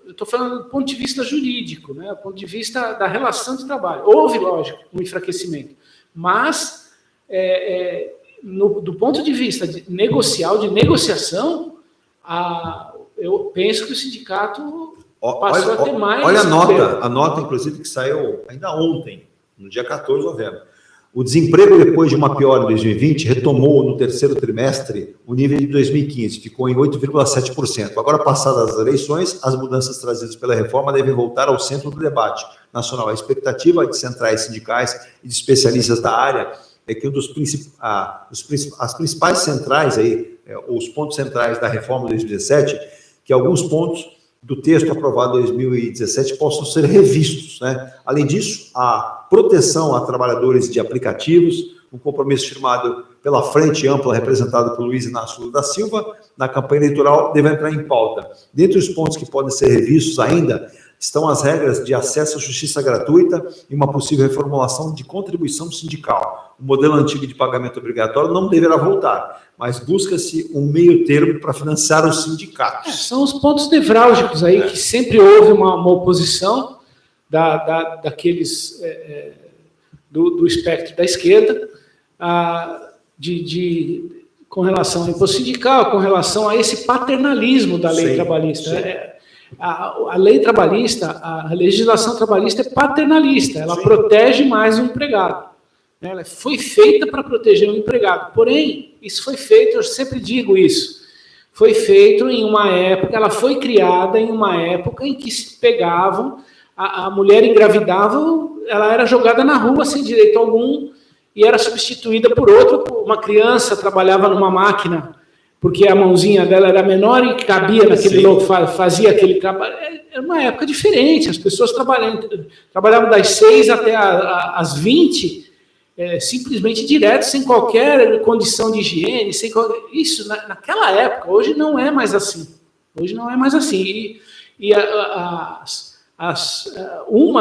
Eu estou falando do ponto de vista jurídico, né? Do ponto de vista da relação de trabalho. Houve, lógico, um enfraquecimento. Mas, do ponto de vista de negociação, eu penso que o sindicato passou a ter mais... Olha a nota, inclusive, que saiu ainda ontem, no dia 14 de novembro. O desemprego, depois de uma piora em 2020, retomou no terceiro trimestre o nível de 2015, ficou em 8,7%. Agora, passadas as eleições, as mudanças trazidas pela reforma devem voltar ao centro do debate nacional. A expectativa de centrais sindicais e de especialistas da área é que as principais centrais, os pontos centrais da reforma de 2017, que alguns pontos do texto aprovado em 2017 possam ser revistos. Né? Além disso, a proteção a trabalhadores de aplicativos, um compromisso firmado pela Frente Ampla, representado por Luiz Inácio Lula da Silva, na campanha eleitoral, deve entrar em pauta. Dentre os pontos que podem ser revistos ainda, estão as regras de acesso à justiça gratuita e uma possível reformulação de contribuição sindical. O modelo antigo de pagamento obrigatório não deverá voltar, mas busca-se um meio termo para financiar os sindicatos. São os pontos nevrálgicos aí que sempre houve uma oposição daqueles do espectro da esquerda com relação ao imposto sindical, com relação a esse paternalismo da lei trabalhista. A lei trabalhista, a legislação trabalhista é paternalista, ela protege mais o empregado. Ela foi feita para proteger o empregado. Porém, isso foi feito, eu sempre digo isso, foi feito em uma época, ela foi criada em uma época em que se pegavam, a mulher engravidava, ela era jogada na rua sem direito algum e era substituída por outra. Uma criança trabalhava numa máquina porque a mãozinha dela era menor e cabia naquele local, fazia aquele trabalho. Era uma época diferente, as pessoas trabalhavam das 6 até as 20, simplesmente direto, sem qualquer condição de higiene, isso naquela época. Hoje não é mais assim. Hoje não é mais assim. Um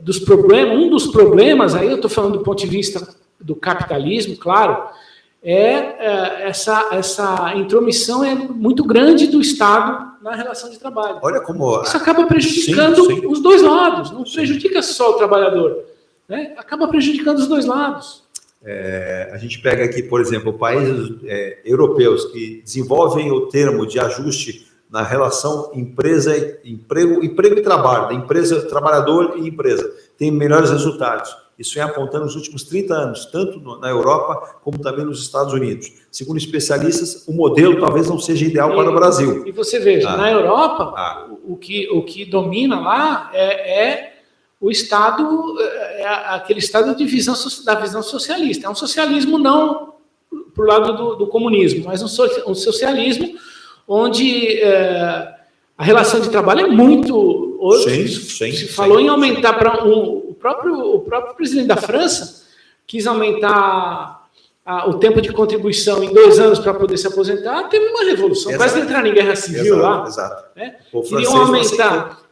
dos problemas, aí eu estou falando do ponto de vista do capitalismo, claro, essa intromissão é muito grande do Estado na relação de trabalho. Olha como isso acaba prejudicando os dois lados, não prejudica só o trabalhador, né? Acaba prejudicando os dois lados. A gente pega aqui, por exemplo, países europeus que desenvolvem o termo de ajuste na relação emprego e trabalho, da empresa, trabalhador e empresa, tem melhores resultados. Isso vem apontando nos últimos 30 anos, tanto na Europa como também nos Estados Unidos. Segundo especialistas, o modelo talvez não seja ideal para o Brasil. E você veja, na Europa, o que domina lá é o Estado, aquele Estado da visão socialista. É um socialismo não para o lado do comunismo, mas um socialismo onde a relação de trabalho é muito... Hoje se falou em aumentar para o próprio presidente da França quis aumentar o tempo de contribuição em 2 anos para poder se aposentar. Teve uma revolução, quase entraram em guerra civil lá. Exato. Né?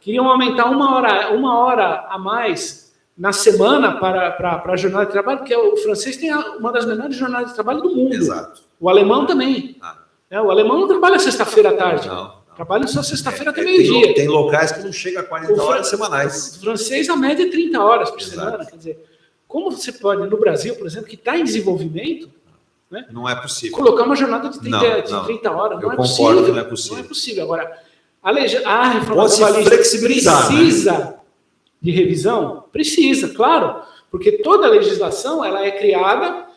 Queriam aumentar uma hora a mais na semana para a jornada de trabalho, porque o francês tem uma das menores jornadas de trabalho do mundo. Exato. O alemão também. O alemão não trabalha sexta-feira à tarde. Trabalha só sexta-feira até meio-dia. Tem locais que não chegam a 40 horas semanais. O francês, a média é 30 horas por semana. Quer dizer, como você pode, no Brasil, por exemplo, que está em desenvolvimento, né, não é possível colocar uma jornada de 30 horas? Não é possível. Não é possível. Não é possível. Agora, a reforma trabalhista precisa de revisão? Precisa, claro. Porque toda a legislação ela é criada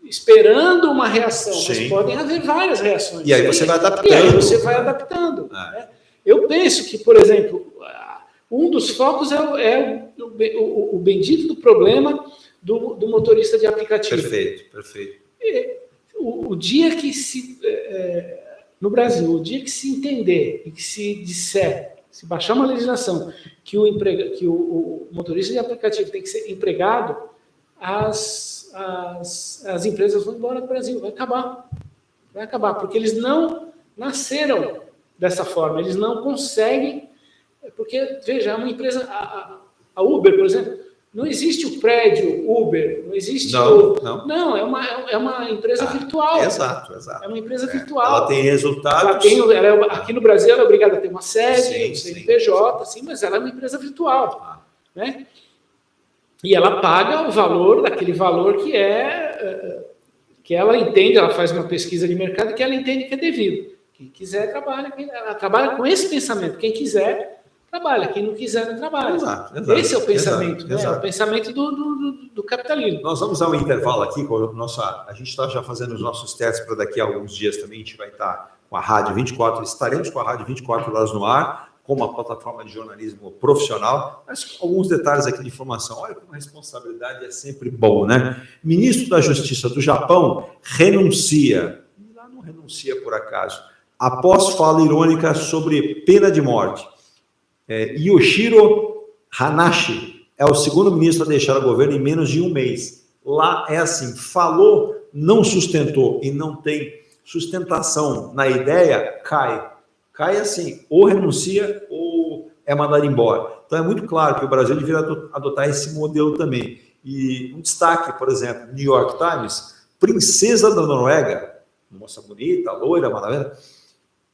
esperando uma reação, mas podem haver várias reações. E aí você vai adaptando. Né? Eu penso que, por exemplo, um dos focos é o bendito do problema do motorista de aplicativo. Perfeito. O dia que no Brasil, o dia que se entender e que se disser, se baixar uma legislação que o motorista de aplicativo tem que ser empregado, as empresas vão embora do Brasil, vai acabar, porque eles não nasceram dessa forma, eles não conseguem, porque, veja, é uma empresa, a Uber, por exemplo, não existe o prédio Uber, não existe Não, é uma empresa virtual. Exato. É uma empresa virtual. Ela tem resultados. Aqui no Brasil ela é obrigada a ter uma sede, um CNPJ, mas ela é uma empresa virtual. Né? E ela paga o valor, daquele valor que ela entende, ela faz uma pesquisa de mercado que ela entende que é devido. Quem quiser trabalha, ela trabalha com esse pensamento. Quem quiser, trabalha. Quem não quiser, não trabalha. Exato. Esse é o pensamento, né? É o pensamento do capitalismo. Nós vamos dar um intervalo aqui, a gente está já fazendo os nossos testes para daqui a alguns dias também, a gente vai estar com a Rádio 24, estaremos com a Rádio 24 horas no ar, como uma plataforma de jornalismo profissional, mas com alguns detalhes aqui de informação. Olha como a responsabilidade é sempre bom, né? Ministro da Justiça do Japão renuncia, lá não renuncia por acaso, após fala irônica sobre pena de morte. Yoshiro Hanashi é o segundo ministro a deixar o governo em menos de um mês. Lá é assim, falou, não sustentou e não tem sustentação na ideia, cai. cai assim, ou renuncia ou é mandado embora. Então é muito claro que o Brasil deveria adotar esse modelo também. E um destaque, por exemplo, New York Times, princesa da Noruega, moça bonita, loira, maravilhosa,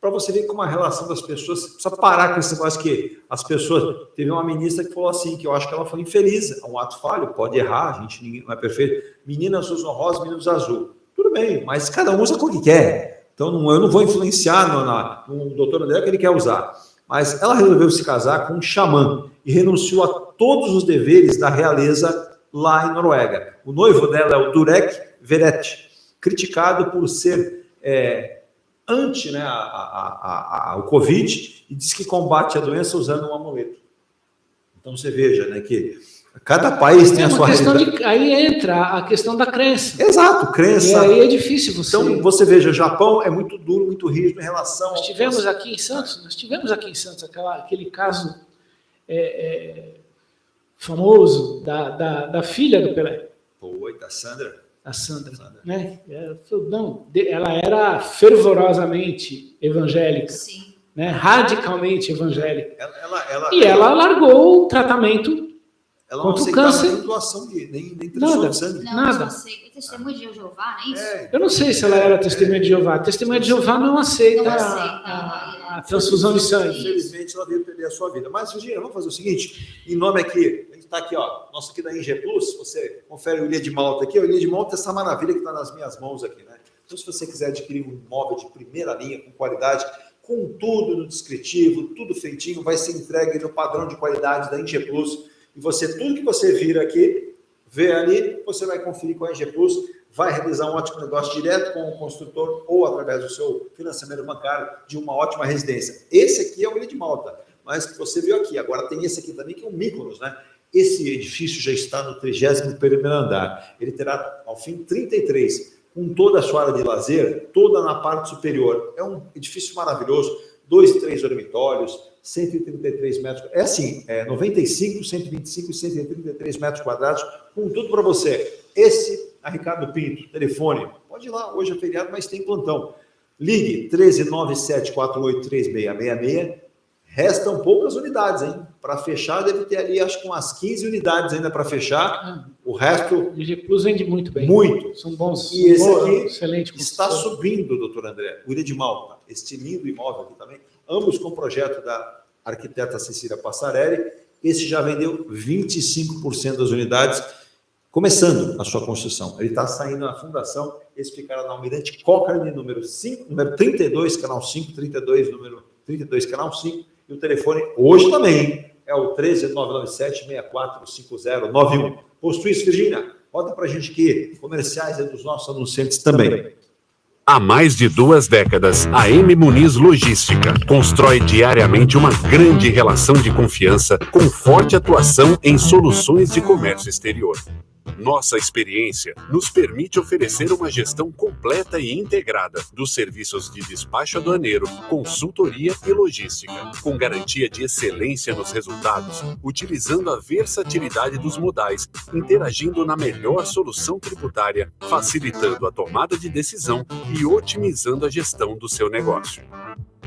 para você ver como a relação das pessoas, precisa parar com esse negócio que as pessoas... Teve uma ministra que falou assim, que eu acho que ela foi infeliz, é um ato falho, pode errar, a gente ninguém não é perfeito. Meninas usam rosa, meninos azul. Tudo bem, mas cada um usa o que quer. Então eu não vou influenciar no doutor André que ele quer usar. Mas ela resolveu se casar com um xamã e renunciou a todos os deveres da realeza lá em Noruega. O noivo dela é o Durek Verrett, criticado por ser... anti, né, o Covid, e diz que combate a doença usando um amuleto. Então você veja, né, que cada país tem a sua realidade. Aí entra a questão da crença. Exato, crença. E aí é difícil você... Então você veja, o Japão é muito duro, muito rígido em relação... Nós tivemos aqui em Santos aquele caso famoso da filha do Pelé. Oi, da Sandra. A Sandra. Né? Ela era fervorosamente evangélica. Sim. Né? Radicalmente evangélica. Ela largou o tratamento ela contra não o câncer. nem doação nem transfusão de sangue. Nada. Testemunha de Jeová, não é isso? Eu não sei se ela era testemunha de Jeová. Testemunha de Jeová não aceita a transfusão de sangue. Infelizmente, ela veio perder a sua vida. Mas, Virginia, vamos fazer o seguinte, em nome aqui, a gente está aqui, ó, nosso aqui da Inge Plus, você confere o Ilha de Malta aqui, o Ilha de Malta é essa maravilha que está nas minhas mãos aqui, né? Então, se você quiser adquirir um imóvel de primeira linha, com qualidade, com tudo no descritivo, tudo feitinho, vai ser entregue no padrão de qualidade da Inge Plus. E você, tudo que você vira aqui, vê ali, você vai conferir com a Inge Plus, vai realizar um ótimo negócio direto com o construtor ou através do seu financiamento bancário de uma ótima residência. Esse aqui é o Ilha de Malta, mas que você viu aqui. Agora tem esse aqui também, que é o Mykonos, né? Esse edifício já está no 31º andar. Ele terá, ao fim, 33, com toda a sua área de lazer, toda na parte superior. É um edifício maravilhoso, 2, 3 dormitórios, 133 metros, 95, 125 e 133 metros quadrados, com tudo para você. Esse é Ricardo Pinto, telefone, pode ir lá, hoje é feriado, mas tem plantão. Ligue 1397483666, restam poucas unidades, hein? Para fechar, deve ter ali, acho que umas 15 unidades ainda para fechar, o resto... O IG Plus vende muito bem. Muito. São bons. E esse aqui excelente está subindo, doutor André, o Ilha de Malta, este lindo imóvel aqui também, ambos com o projeto da arquiteta Cecília Passarelli. Esse já vendeu 25% das unidades, começando a sua construção. Ele está saindo na fundação, esse ficará na Almirante Cochrane, número número 32, número 32, canal 5, e o telefone hoje também é o 13997-645091. Posto isso, Virginia, bota para a gente aqui, comerciais dos nossos anunciantes também. Há mais de 2 décadas, a M. Muniz Logística constrói diariamente uma grande relação de confiança com forte atuação em soluções de comércio exterior. Nossa experiência nos permite oferecer uma gestão completa e integrada dos serviços de despacho aduaneiro, consultoria e logística, com garantia de excelência nos resultados, utilizando a versatilidade dos modais, interagindo na melhor solução tributária, facilitando a tomada de decisão e otimizando a gestão do seu negócio.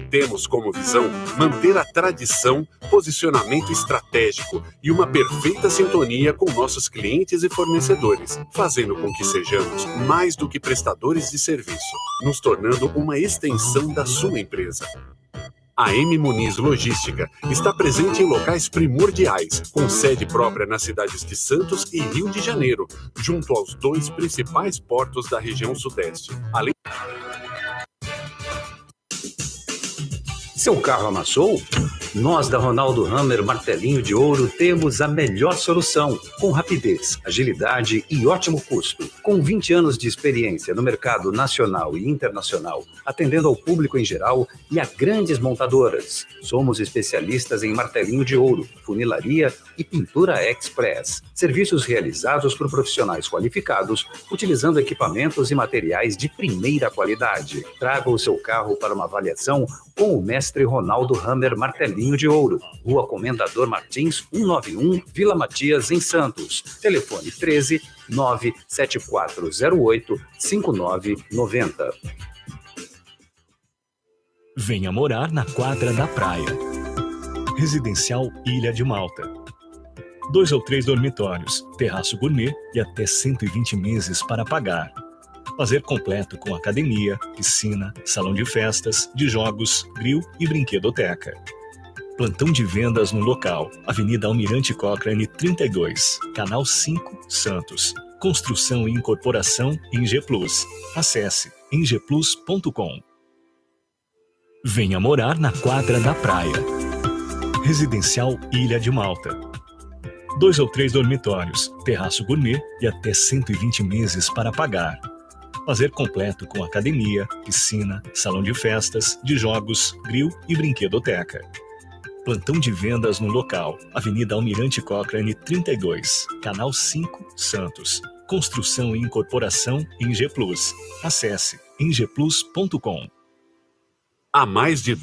Temos como visão manter a tradição, posicionamento estratégico e uma perfeita sintonia com nossos clientes e fornecedores, fazendo com que sejamos mais do que prestadores de serviço, nos tornando uma extensão da sua empresa. A M. Muniz Logística está presente em locais primordiais, com sede própria nas cidades de Santos e Rio de Janeiro, junto aos 2 principais portos da região sudeste. Além... Seu carro amassou? Nós da Ronaldo Hammer Martelinho de Ouro temos a melhor solução, com rapidez, agilidade e ótimo custo. Com 20 anos de experiência no mercado nacional e internacional, atendendo ao público em geral e a grandes montadoras. Somos especialistas em martelinho de ouro, funilaria e pintura express. Serviços realizados por profissionais qualificados, utilizando equipamentos e materiais de primeira qualidade. Traga o seu carro para uma avaliação com o mestre Ronaldo Hammer Martelinho de Ouro, Rua Comendador Martins, 191, Vila Matias, em Santos. Telefone 13 97408 5990. Venha morar na quadra da praia. Residencial Ilha de Malta. 2 ou 3 dormitórios, terraço gourmet e até 120 meses para pagar. Lazer completo com academia, piscina, salão de festas, de jogos, grill e brinquedoteca. Plantão de vendas no local, Avenida Almirante Cochrane 32, Canal 5, Santos. Construção e incorporação em G+. Acesse engplus.com. Venha morar na quadra da praia. Residencial Ilha de Malta. 2 ou 3 dormitórios, terraço gourmet e até 120 meses para pagar. Lazer completo com academia, piscina, salão de festas, de jogos, grill e brinquedoteca. Plantão de vendas no local, Avenida Almirante Cochrane 32, Canal 5, Santos. Construção e incorporação em G+. Acesse engplus.com. Há mais de...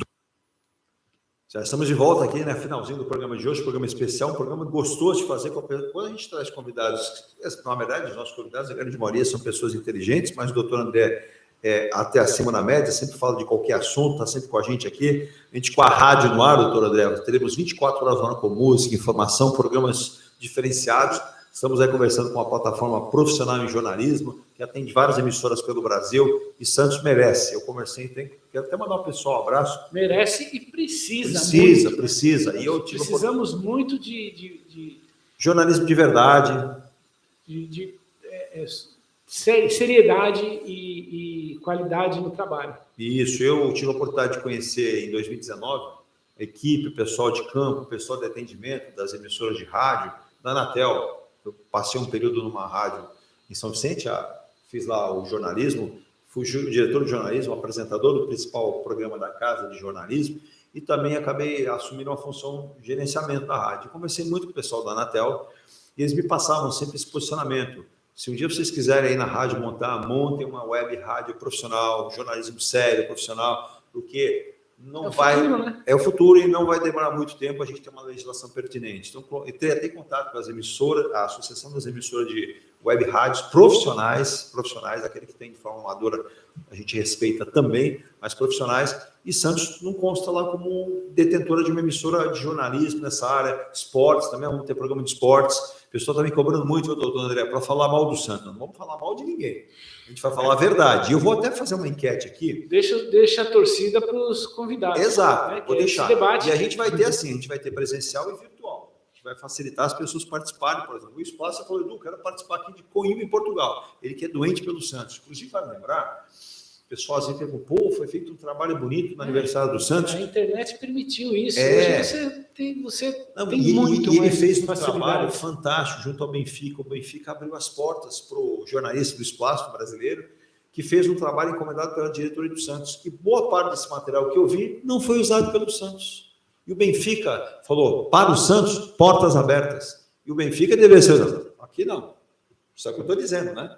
Já estamos de volta aqui, né? Finalzinho do programa de hoje, programa especial, um programa gostoso de fazer. Quando a gente traz convidados, na verdade, os nossos convidados, a grande maioria são pessoas inteligentes, mas o doutor André é até acima da média, sempre fala de qualquer assunto, está sempre com a gente aqui. A gente com a rádio no ar, doutor André, teremos 24 horas no ar com música, informação, programas diferenciados. Estamos aí conversando com uma plataforma profissional em jornalismo, que atende várias emissoras pelo Brasil, e Santos merece. Eu conversei, quero até mandar um pessoal um abraço. Merece e precisa. Precisa. E eu tive Precisamos muito de jornalismo de verdade. Seriedade e qualidade no trabalho. Isso, eu tive a oportunidade de conhecer em 2019 a equipe, o pessoal de campo, o pessoal de atendimento das emissoras de rádio, da Anatel. Eu passei um período numa rádio em São Vicente, fiz lá o jornalismo, fui diretor de jornalismo, apresentador do principal programa da casa de jornalismo e também acabei assumindo uma função de gerenciamento da rádio. Conversei muito com o pessoal da Anatel e eles me passavam sempre esse posicionamento. Se um dia vocês quiserem ir na rádio montem uma web rádio profissional, jornalismo sério, profissional, porque não vai... futuro, né? É o futuro e não vai demorar muito tempo a gente ter uma legislação pertinente. Então, entrei até em contato com as emissoras, a Associação das Emissoras de Web Rádios profissionais, aquele que tem de forma amadora, a gente respeita também, mas profissionais, e Santos não consta lá como detentora de uma emissora de jornalismo nessa área, esportes, também vamos ter programa de esportes. O pessoal está me cobrando muito, doutor André, para falar mal do Santos. Não vamos falar mal de ninguém. A gente vai falar a verdade. E eu vou até fazer uma enquete aqui. Deixa a torcida para os convidados. Exato, né? Vou deixar. Debate. E a gente vai ter assim, a gente vai ter presencial e virtual. A gente vai facilitar as pessoas participarem, por exemplo. O Espaço falou, Edu, quero participar aqui de Coimbra, em Portugal. Ele que é doente pelo Santos. Inclusive, vai lembrar, o pessoal assim perguntou, foi feito um trabalho bonito no aniversário do Santos. A internet permitiu isso. Hoje você tem muito e mais ele fez um facilidade. trabalho fantástico junto ao Benfica. O Benfica abriu as portas para o jornalista do Espaço brasileiro, que fez um trabalho encomendado pela diretoria do Santos. E boa parte desse material que eu vi não foi usado pelo Santos. E o Benfica falou, para o Santos, portas abertas. E o Benfica deveria ser, aqui não. Isso é o que eu estou dizendo, né?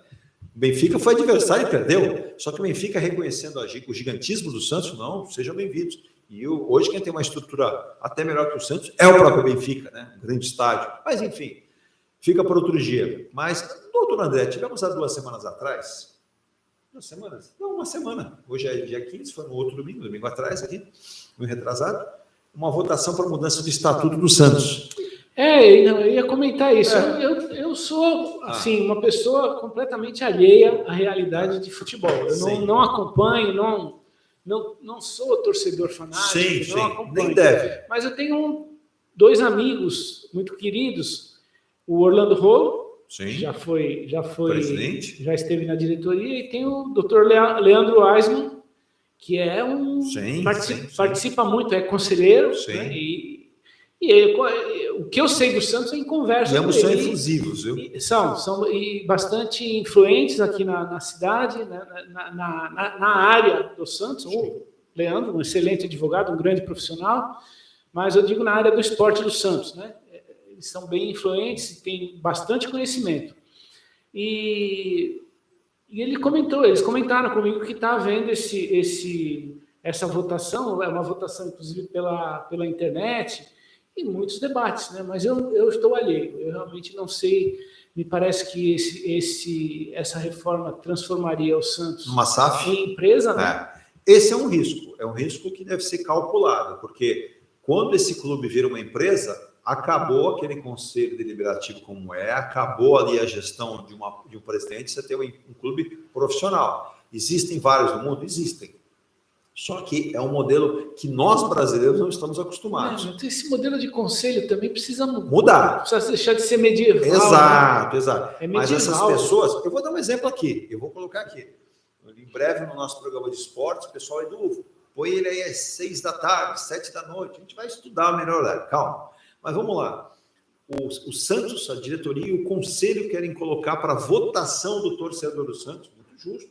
O Benfica foi adversário e perdeu. Só que o Benfica, reconhecendo o gigantismo do Santos, não, sejam bem-vindos. E hoje quem tem uma estrutura até melhor que o Santos é o próprio Benfica, né? Um grande estádio. Mas, enfim, fica para outro dia. Mas, doutor André, tivemos há 2 semanas atrás... 2 semanas? Não, 1 semana. Hoje é dia 15, foi no outro domingo atrás aqui, no retrasado, uma votação para mudança do Estatuto do Santos. Eu ia comentar isso. Eu sou, assim, uma pessoa completamente alheia à realidade de futebol. Eu não acompanho, não sou torcedor fanático, não acompanho. Nem deve. Mas eu tenho 2 amigos muito queridos, o Orlando Rolo, já foi presidente, já esteve na diretoria, e tem o Dr. Leandro Eisman, que é participa muito, é conselheiro, né, o que eu sei do Santos é em conversa. Ambos são efusivos, viu? São bastante influentes aqui na cidade, na área do Santos. O Leandro, um excelente advogado, um grande profissional, mas eu digo na área do esporte do Santos, né? Eles são bem influentes e têm bastante conhecimento. E eles comentaram comigo que está havendo essa votação, é uma votação inclusive pela internet, e muitos debates, né? Mas eu estou alheio, eu realmente não sei, me parece que essa reforma transformaria o Santos uma SAF? em empresa, né? Esse é um risco que deve ser calculado, porque quando esse clube vira uma empresa, acabou aquele conselho deliberativo como acabou ali a gestão de um presidente, você tem um clube profissional. Existem vários no mundo? Existem. Só que é um modelo que nós brasileiros não estamos acostumados. Então esse modelo de conselho também precisa mudar. Precisa deixar de ser medieval. Exato, né? exato. É medieval. Mas essas pessoas, eu vou dar um exemplo aqui, eu vou colocar aqui. Em breve, no nosso programa de esportes, o pessoal põe ele aí às 6 da tarde, 7 da noite. A gente vai estudar melhor lá, calma. Mas vamos lá. O Santos, a diretoria e o conselho querem colocar para votação do torcedor do Santos, muito justo,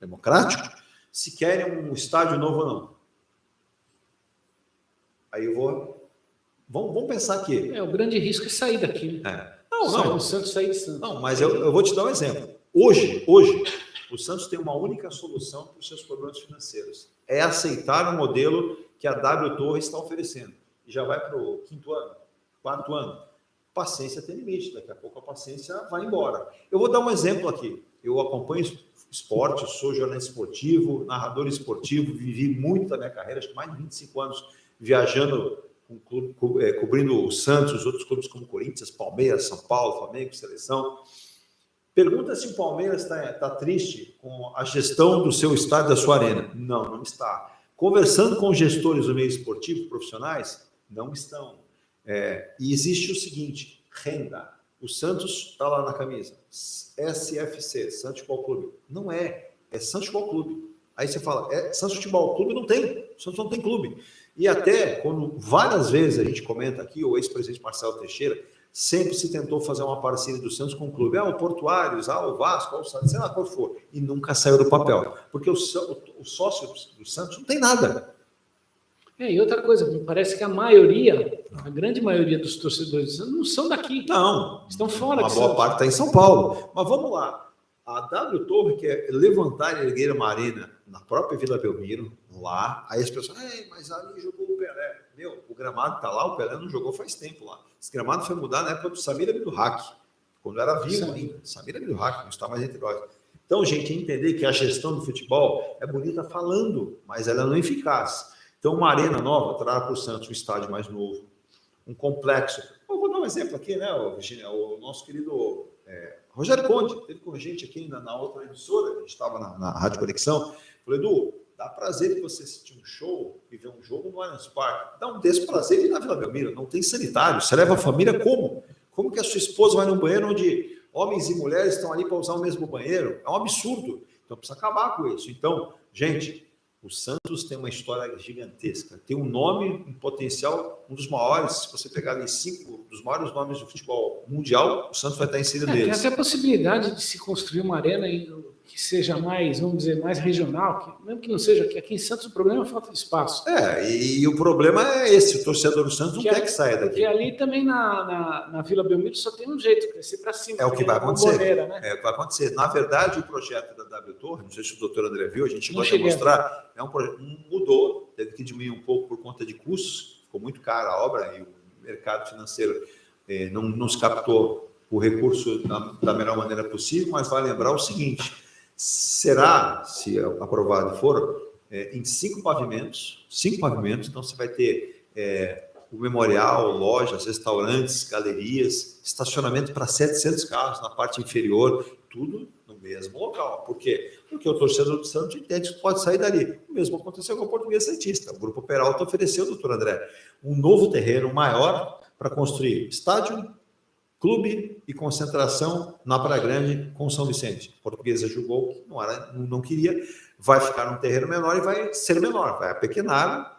democrático, se querem um estádio novo ou não. Aí eu vou... Vamos pensar aqui. O grande risco é sair daqui. Né? Não. O Santos sair de Santos. Não, mas eu vou te dar um exemplo. Hoje, o Santos tem uma única solução para os seus problemas financeiros. É aceitar o modelo que a W Torre está oferecendo. E já vai para o 5º ano, 4º ano. Paciência tem limite. Daqui a pouco a paciência vai embora. Eu vou dar um exemplo aqui. Eu acompanho esporte, sou jornalista esportivo, narrador esportivo, vivi muito da minha carreira, acho que mais de 25 anos viajando com o clube, cobrindo o Santos, os outros clubes como Corinthians, Palmeiras, São Paulo, Flamengo, Seleção. Pergunta se o Palmeiras está triste com a gestão do seu estádio, da sua arena. Não está. Conversando com gestores do meio esportivo, profissionais, não estão. E existe o seguinte, renda. O Santos está lá na camisa. SFC, Santos Futebol Clube. Não é Santos Futebol Clube. Aí você fala, Santos Futebol Clube? Não tem. O Santos não tem clube. E até, quando várias vezes a gente comenta aqui, o ex-presidente Marcelo Teixeira, sempre se tentou fazer uma parceria do Santos com o clube. O Portuários, o Vasco, o Santos, sei lá qual for. E nunca saiu do papel. Porque o sócio do Santos não tem nada. E outra coisa, me parece que a grande maioria dos torcedores não são daqui. Não. Estão fora. Uma boa parte está em São Paulo. Mas vamos lá. A W Torre quer levantar e erguer uma arena na própria Vila Belmiro, lá. Aí as pessoas, mas ali jogou o Pelé. O gramado está lá, o Pelé não jogou faz tempo lá. Esse gramado foi mudado na época do Samir Abdurrak, quando era vivo ainda. Samir Abdurrak, não está mais entre nós. Então, gente, entender que a gestão do futebol é bonita falando, mas ela não é eficaz. Então, uma arena nova trará para o Santos um estádio mais novo, um complexo. Eu vou dar um exemplo aqui, né, Virginia? O nosso querido Rogério Conde, teve com a gente aqui na outra emissora, a gente estava na Rádio Conexão. Falei, Edu, dá prazer de você assistir um show e ver um jogo no Allianz Parque. Dá um desprazer de ir na Vila Belmiro, não tem sanitário. Você leva a família como? Como que a sua esposa vai num banheiro onde homens e mulheres estão ali para usar o mesmo banheiro? É um absurdo. Então, precisa acabar com isso. Então, gente, o Santos tem uma história gigantesca. Tem um nome, um potencial, um dos maiores. Se você pegar ali 5 dos maiores nomes do futebol mundial, o Santos vai estar inserido neles. Tem até a possibilidade de se construir uma arena que seja mais, vamos dizer, mais regional, mesmo que não seja aqui em Santos, o problema é a falta de espaço. E o problema é esse, o torcedor do Santos não quer que saia daqui. Porque ali também na Vila Belmiro só tem um jeito, crescer para cima. É o que vai acontecer. Bomboneira, né? É o que vai acontecer. Na verdade, o projeto da W Torre, não sei se o doutor André viu, a gente chegou a mostrar, é um projeto, mudou, teve que diminuir um pouco por conta de custos, ficou muito cara a obra e o mercado financeiro não se captou o recurso da melhor maneira possível, mas vale lembrar o seguinte, será, se aprovado for, em 5 pavimentos, então você vai ter o memorial, lojas, restaurantes, galerias, estacionamento para 700 carros na parte inferior, tudo no mesmo local. Por quê? Porque o torcedor do Santos entende que pode sair dali. O mesmo aconteceu com o Português Santista. O Grupo Peralta ofereceu, doutor André, um novo terreno maior para construir estádio, clube e concentração na Praia Grande com São Vicente. A Portuguesa julgou que não queria, vai ficar num terreno menor e vai ser menor, vai apequenar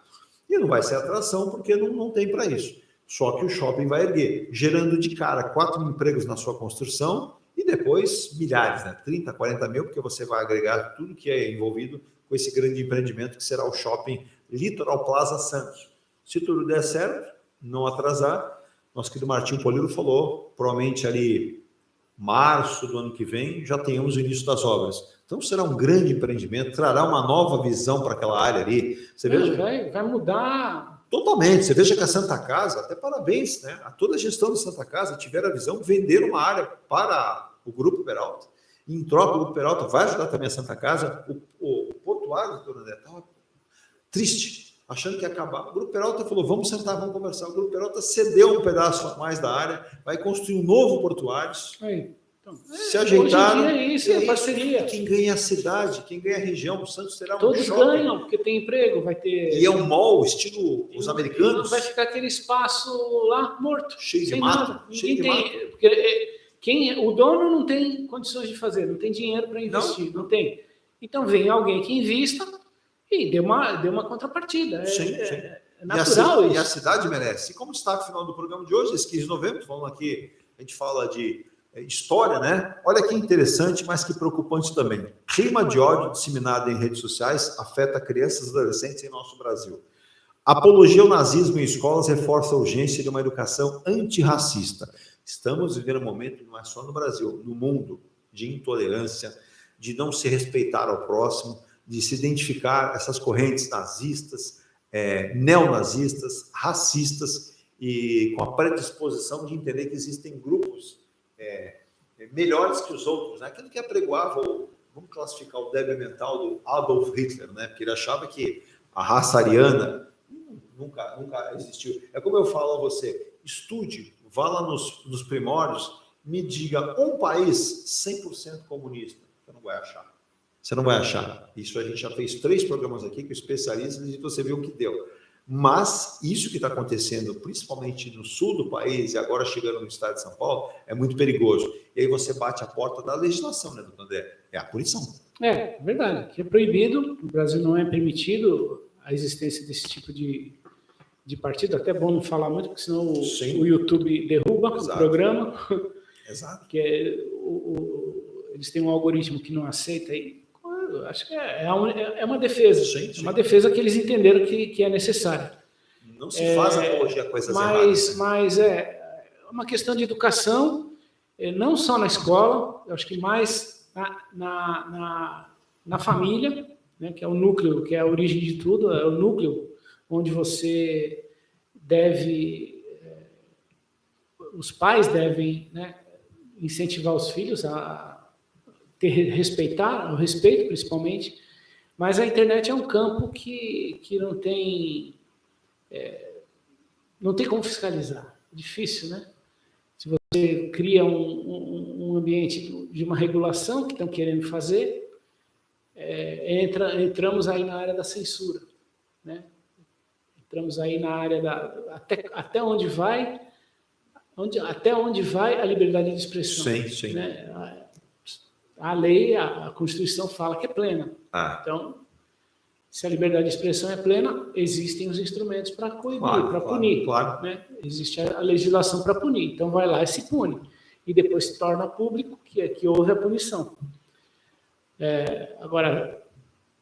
e não vai ser atração porque não tem para isso. Só que o shopping vai erguer, gerando de cara 4 mil empregos na sua construção e depois milhares, 30, 40 mil, porque você vai agregar tudo que é envolvido com esse grande empreendimento que será o shopping Litoral Plaza Santos. Se tudo der certo, não atrasar, nosso querido Martinho Polilo falou, provavelmente ali março do ano que vem já tenhamos o início das obras. Então será um grande empreendimento, trará uma nova visão para aquela área ali. Você veja, vai mudar totalmente. Você veja que a Santa Casa, até parabéns, né? A toda a gestão da Santa Casa tiveram a visão de vender uma área para o Grupo Peralta. E em troca, o Grupo Peralta vai ajudar também a Santa Casa. O portuário, doutor André, estava triste, achando que ia acabar. O Grupo Peralta falou, vamos sentar, vamos conversar. O Grupo Peralta cedeu um pedaço a mais da área, vai construir um novo portuário. Aí. Então, Se ajeitaram. Hoje em dia é isso, é parceria. Quem ganha a cidade, quem ganha a região, o Santos será um Todos shopping. ganham, porque tem emprego, vai ter... E é um mall, estilo os Não americanos. vai ficar aquele espaço lá morto, Cheio de sem mato, nada. cheio de Ninguém tem, porque o dono não tem condições de fazer, não tem dinheiro para investir, não tem. Então vem alguém que invista e dê uma contrapartida. Sim. É natural isso. E a cidade merece. E como está no final do programa de hoje, esse 15 de novembro, falando aqui, a gente fala de história, né? Olha que interessante, mas que preocupante também. Clima de ódio disseminado em redes sociais afeta crianças e adolescentes em nosso Brasil. Apologia ao nazismo em escolas reforça a urgência de uma educação antirracista. Estamos vivendo um momento, não é só no Brasil, no mundo, de intolerância, de não se respeitar ao próximo, de se identificar essas correntes nazistas, neonazistas, racistas, e com a predisposição de entender que existem grupos melhores que os outros, né? Aquilo que apregoava, vamos classificar o débil mental do Adolf Hitler, né? Porque ele achava que a raça ariana nunca existiu. É como eu falo a você, estude, vá lá nos primórdios, me diga um país 100% comunista. Você não vai achar. Você não vai achar. Isso a gente já fez 3 programas aqui com especialistas e você viu o que deu. Mas isso que está acontecendo, principalmente no sul do país e agora chegando no estado de São Paulo, é muito perigoso. E aí você bate a porta da legislação, né, doutor André? É a punição. É verdade. Que é proibido, no Brasil não é permitido a existência desse tipo de partido. Até bom não falar muito, porque senão o YouTube derruba o programa. Exato. Que eles têm um algoritmo que não aceita aí. Acho que é uma defesa. Sim. É uma defesa que eles entenderam que é necessária. Não se faz apologia a coisas erradas. Mas é uma questão de educação, não só na escola, eu acho que mais na família, né, que é o núcleo, que é a origem de tudo, é o núcleo onde você os pais devem, né, incentivar os filhos a respeitar, o respeito principalmente, mas a internet é um campo que não tem como fiscalizar. É difícil, né? Se você cria um ambiente de uma regulação que estão querendo fazer, entramos aí na área da censura, né? Entramos aí na área até onde vai a liberdade de expressão. Sim. Né? A lei, a Constituição fala que é plena. Então, se a liberdade de expressão é plena, existem os instrumentos para coibir, para punir. Claro. Né? Existe a legislação para punir. Então, vai lá e se pune. E depois se torna público que houve a punição. Agora,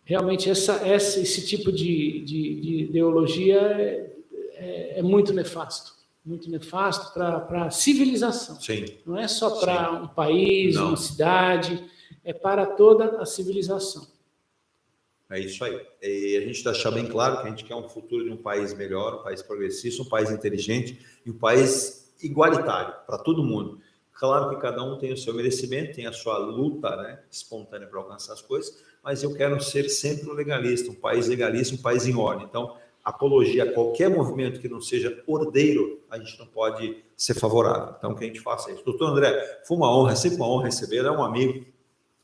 realmente, esse tipo de ideologia é muito nefasto. Muito nefasto para a civilização. Sim. Não é só para um país, uma cidade, é para toda a civilização. É isso aí. E a gente deixar bem claro que a gente quer um futuro de um país melhor, um país progressista, um país inteligente e um país igualitário para todo mundo. Claro que cada um tem o seu merecimento, tem a sua luta, né, espontânea para alcançar as coisas, mas eu quero ser sempre um legalista, um país legalista, um país em ordem. Então, apologia a qualquer movimento que não seja ordeiro, a gente não pode ser favorável. Então, que a gente faça isso. Doutor André, foi uma honra, sempre uma honra receber, é um amigo.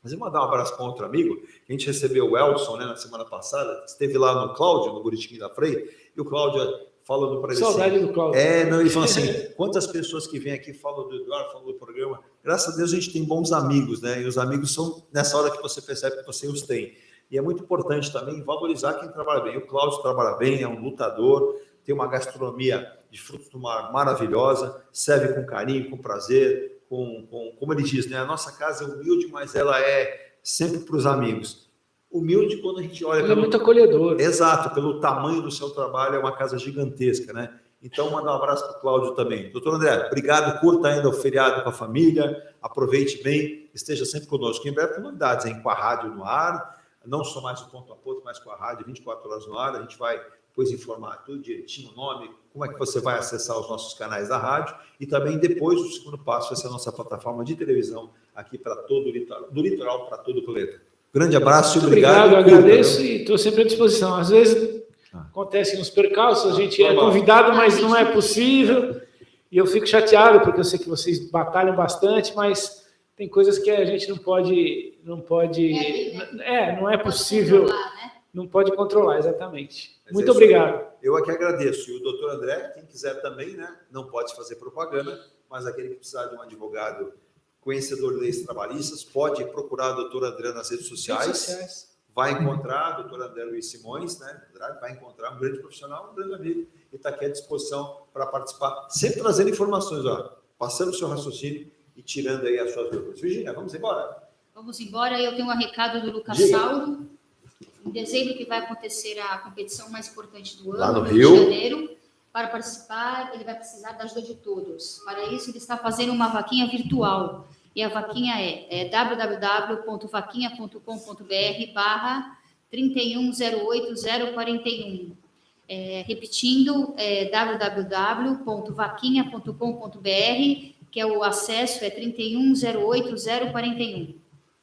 Mas eu vou mandar um abraço para outro amigo, a gente recebeu o Elson, né, na semana passada, esteve lá no Cláudio, no Buritiquim da Freire, e o Cláudio falando para ele Saudade assim, do Cláudio. ele falou assim, quantas pessoas que vêm aqui falam do Eduardo, falam do programa, graças a Deus a gente tem bons amigos, né, e os amigos são nessa hora que você percebe que você os tem. E é muito importante também valorizar quem trabalha bem. O Cláudio trabalha bem, é um lutador, tem uma gastronomia de frutos do mar maravilhosa, serve com carinho, com prazer, como ele diz, né? A nossa casa é humilde, mas ela é sempre para os amigos. Humilde quando a gente olha... Ele é muito acolhedor. Exato, pelo tamanho do seu trabalho, é uma casa gigantesca, né? Então, manda um abraço para o Cláudio também. Doutor André, obrigado, curta ainda o feriado com a família, aproveite bem, esteja sempre conosco. Em breve tem novidades, hein? Com a rádio no ar, não só mais o ponto a ponto, mas com a rádio 24 horas no ar. A gente vai depois informar tudo direitinho, o nome, como é que você vai acessar os nossos canais da rádio e também depois o segundo passo vai ser a nossa plataforma de televisão aqui para todo o litoral, do litoral para todo o planeta. Grande abraço e Muito obrigado. obrigado, eu agradeço e estou sempre à disposição. Às vezes acontecem uns percalços, a gente é convidado, mas não é possível, e eu fico chateado, porque eu sei que vocês batalham bastante, mas tem coisas que a gente não é possível, não pode controlar, exatamente. Mas Muito obrigado. Eu aqui agradeço. E o doutor André, quem quiser também, né? Não pode fazer propaganda, mas aquele que precisar de um advogado conhecedor de leis trabalhistas, pode procurar o doutor André nas redes sociais. Vai encontrar o doutor André Luiz Simões, né? Vai encontrar um grande profissional, um grande amigo, e está aqui à disposição para participar, sempre trazendo informações, passando o seu raciocínio e tirando aí as suas dúvidas. Virgínia, vamos embora? Vamos embora. Eu tenho um recado do Lucas Sauro. Em dezembro que vai acontecer a competição mais importante do ano, lá no Rio Rio de Janeiro. Para participar, ele vai precisar da ajuda de todos. Para isso, ele está fazendo uma vaquinha virtual. E a vaquinha é www.vaquinha.com.br/3108041. Repetindo, www.vaquinha.com.br, que é o acesso, é 3108041.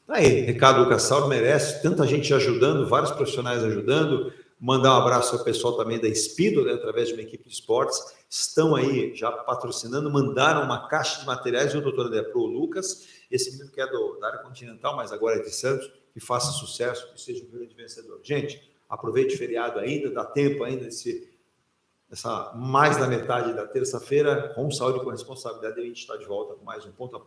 Aí, recado do Lucas Sauro, merece, tanta gente ajudando, vários profissionais ajudando. Mandar um abraço ao pessoal também da Speedo, né, através de uma equipe de esportes, estão aí já patrocinando, mandaram uma caixa de materiais, e o doutor André para o Lucas, esse menino que é da área continental, mas agora é de Santos, que faça sucesso, que seja um grande vencedor. Gente, aproveite o feriado ainda, dá tempo ainda, mais da metade da terça-feira, com saúde e com responsabilidade, a gente está de volta com mais um ponto a ponto.